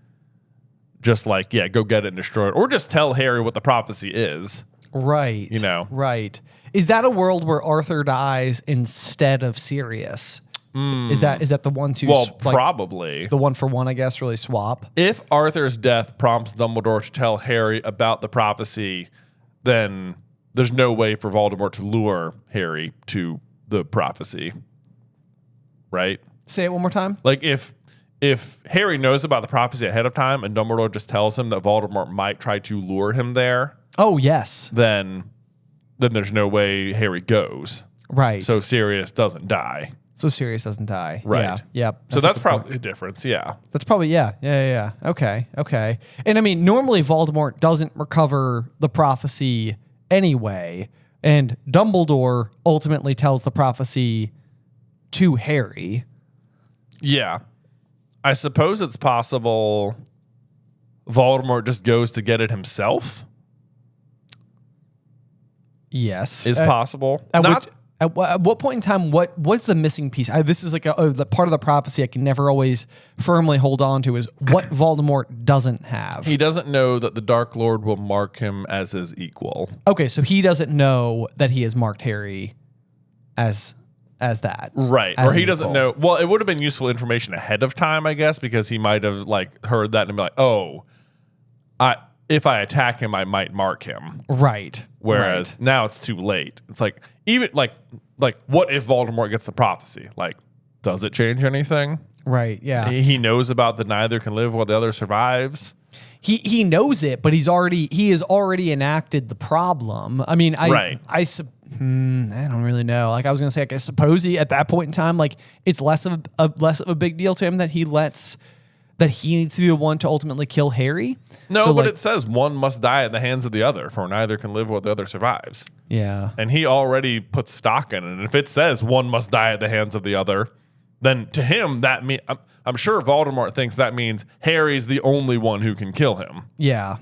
Just like, yeah, go get it and destroy it. Or just tell Harry what the prophecy is. Right. You know? Right. Is that a world where Arthur dies instead of Sirius? Is that the one to... Well, probably. The one for one, I guess, really swap? If Arthur's death prompts Dumbledore to tell Harry about the prophecy, then there's no way for Voldemort to lure Harry to the prophecy. Right? Say it one more time. Like if Harry knows about the prophecy ahead of time and Dumbledore just tells him that Voldemort might try to lure him there. Oh, yes. Then there's no way Harry goes. Right. So Sirius doesn't die. So Sirius doesn't die. Right. Yeah. Yep. So that's probably a difference. Yeah. That's probably, yeah. Okay. And I mean, normally Voldemort doesn't recover the prophecy anyway. And Dumbledore ultimately tells the prophecy to Harry. Yeah. I suppose it's possible Voldemort just goes to get it himself. Yes. Is possible. At what point in time, what's the missing piece? This is like the part of the prophecy I can never always firmly hold on to is what Voldemort doesn't have. He doesn't know that the Dark Lord will mark him as his equal. Okay, so he doesn't know that he has marked Harry as that. Right. Or he doesn't know. Well, it would have been useful information ahead of time, I guess, because he might have like heard that and be like, oh, if I attack him, I might mark him. Right. Whereas now it's too late. It's like, even like what if Voldemort gets the prophecy? Like, does it change anything? Right. Yeah. He knows about the neither can live while the other survives. He knows it, but he has already enacted the problem. I mean, I don't really know. Like I was gonna say, I suppose he at that point in time, like it's less of a big deal to him that he needs to be the one to ultimately kill Harry. No, so but it says one must die at the hands of the other, for neither can live while the other survives. Yeah, and he already puts stock in it. And if it says one must die at the hands of the other, then to him that I'm sure Voldemort thinks that means Harry's the only one who can kill him. Yeah.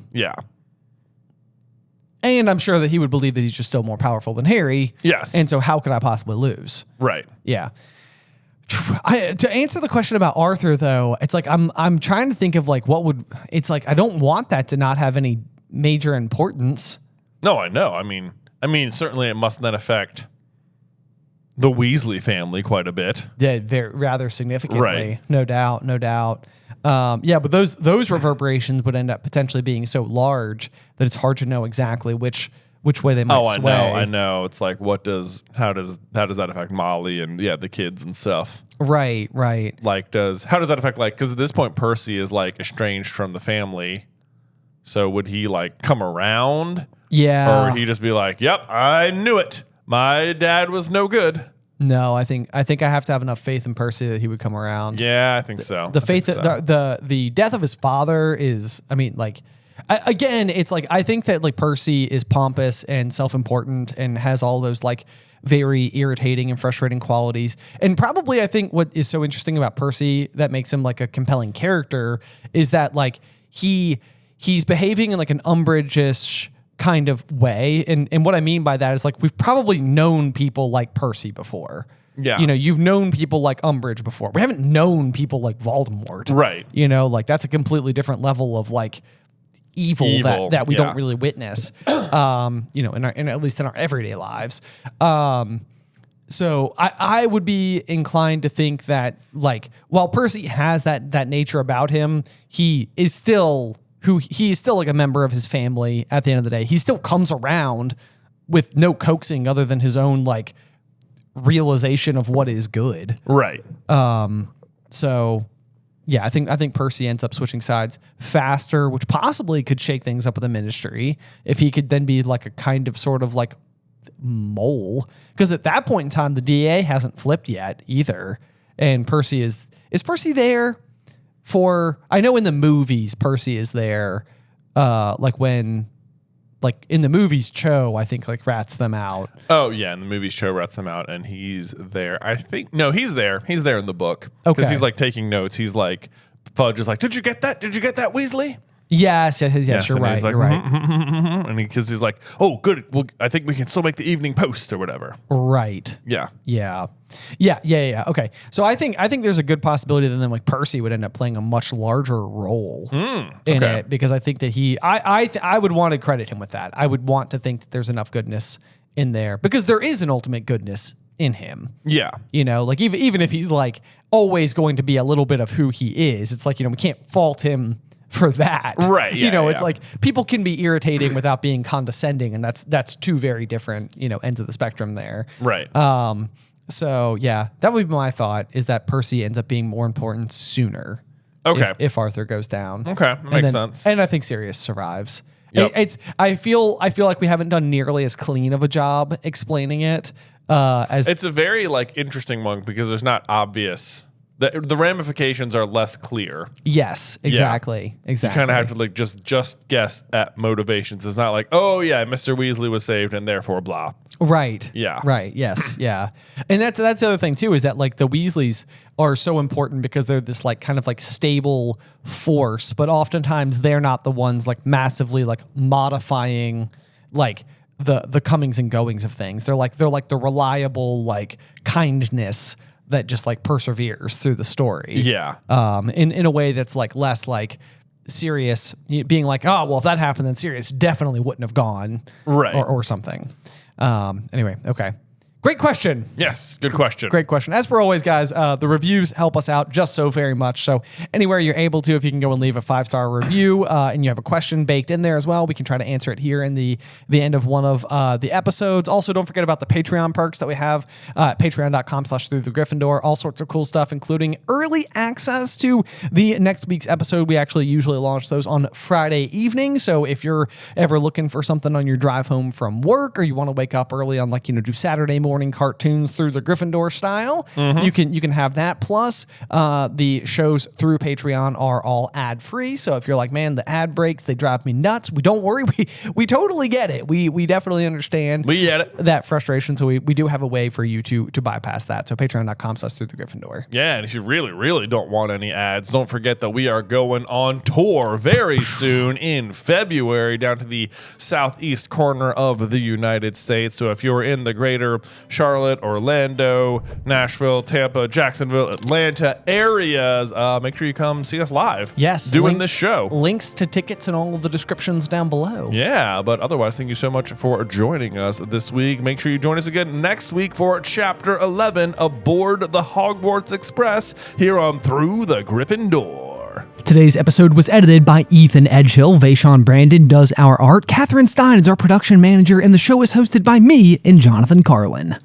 And I'm sure that he would believe that he's just still more powerful than Harry. Yes. And so how could I possibly lose? Right. Yeah. To answer the question about Arthur, though, it's like I'm trying to think of like it's like I don't want that to not have any major importance. No, I know. I mean, certainly it must then affect the Weasley family quite a bit. Yeah, rather significantly. Right. No doubt. But those reverberations would end up potentially being so large that it's hard to know exactly which way they might sway. I know. It's like, how does that affect Molly and the kids and stuff? Right. Like, how does that affect, like, because at this point Percy is like estranged from the family. So would he like come around? Yeah. Or would he just be like, yep, I knew it. My dad was no good. No, I think I have to have enough faith in Percy that he would come around. Yeah, I think so. The death of his father is, I mean, like, Again, it's like, I think that like Percy is pompous and self-important and has all those like very irritating and frustrating qualities. And probably I think what is so interesting about Percy that makes him like a compelling character is that like he's behaving in like an Umbridge-ish kind of way. And what I mean by that is like, we've probably known people like Percy before. Yeah. You know, you've known people like Umbridge before. We haven't known people like Voldemort. Right. You know, like that's a completely different level of like evil that we don't really witness, you know, in at least in our everyday lives. So I would be inclined to think that like, while Percy has that nature about him, he's still like a member of his family at the end of the day. He still comes around with no coaxing other than his own like realization of what is good. Right. So yeah, I think Percy ends up switching sides faster, which possibly could shake things up with the Ministry if he could then be like a kind of sort of like mole. Because at that point in time, the DA hasn't flipped yet either. And Percy is Percy there for, I know in the movies, Percy is there, like when, like in the movies, Cho, I think like rats them out. Oh yeah, in the movies, Cho rats them out, and he's there. I think no, he's there. He's there in the book because he's like taking notes. He's like, Fudge is like, "Did you get that? Did you get that, Weasley?" Yes. You're right. Like, you're right. And because he's like, "Oh, good. Well, I think we can still make the Evening Post or whatever." Right. Yeah. Okay. So I think there's a good possibility that then like Percy would end up playing a much larger role in it, because I think that I would want to credit him with that. I would want to think that there's enough goodness in there because there is an ultimate goodness in him. Yeah. You know, like even if he's like always going to be a little bit of who he is, it's like, you know, we can't fault him for that. Right. Yeah, you know, it's like people can be irritating without being condescending, and that's two very different, you know, ends of the spectrum there. Right. So yeah, that would be my thought, is that Percy ends up being more important sooner. Okay. If Arthur goes down. Okay. That makes sense. And I think Sirius survives. Yep. I feel like we haven't done nearly as clean of a job explaining it. As it's a very like interesting one because there's not obvious. The ramifications are less clear. Yes, exactly. You kind of have to like just guess at motivations. It's not like, oh yeah, Mr. Weasley was saved and therefore blah. Right. Yeah. Right. Yes. Yeah. And that's the other thing too, is that like the Weasleys are so important because they're this like kind of like stable force, but oftentimes they're not the ones like massively like modifying like the comings and goings of things. They're like the reliable like kindness that just like perseveres through the story. Yeah. In a way that's like less like Sirius being like, oh, well, if that happened, then Sirius definitely wouldn't have gone. Right. Or something. Anyway. Okay. Great question. Yes. Good question. Great question. As per always, guys, the reviews help us out just so very much. So anywhere you're able to, if you can go and leave a 5-star review and you have a question baked in there as well, we can try to answer it here in the end of one of the episodes. Also, don't forget about the Patreon perks that we have at patreon.com/throughthegryffindor. All sorts of cool stuff, including early access to the next week's episode. We actually usually launch those on Friday evening. So if you're ever looking for something on your drive home from work, or you want to wake up early on, like, you know, do Saturday morning cartoons through the Gryffindor style, you can have that. Plus, the shows through Patreon are all ad free. So if you're like, man, the ad breaks, they drive me nuts, don't worry, we totally get it. We definitely understand. We get it. That frustration. So we do have a way for you to bypass that. So patreon.com/throughthegryffindor. Yeah, and if you really don't want any ads, don't forget that we are going on tour very soon in February down to the southeast corner of the United States. So if you're in the greater Charlotte, Orlando, Nashville, Tampa, Jacksonville, Atlanta areas, make sure you come see us live. Yes. Doing this show. Links to tickets and all of the descriptions down below. Yeah, but otherwise, thank you so much for joining us this week. Make sure you join us again next week for Chapter 11 aboard the Hogwarts Express here on Through the Gryffindor. Today's episode was edited by Ethan Edghill. Vaishon Brandon does our art. Catherine Stein is our production manager, and the show is hosted by me and Jonathan Carlin.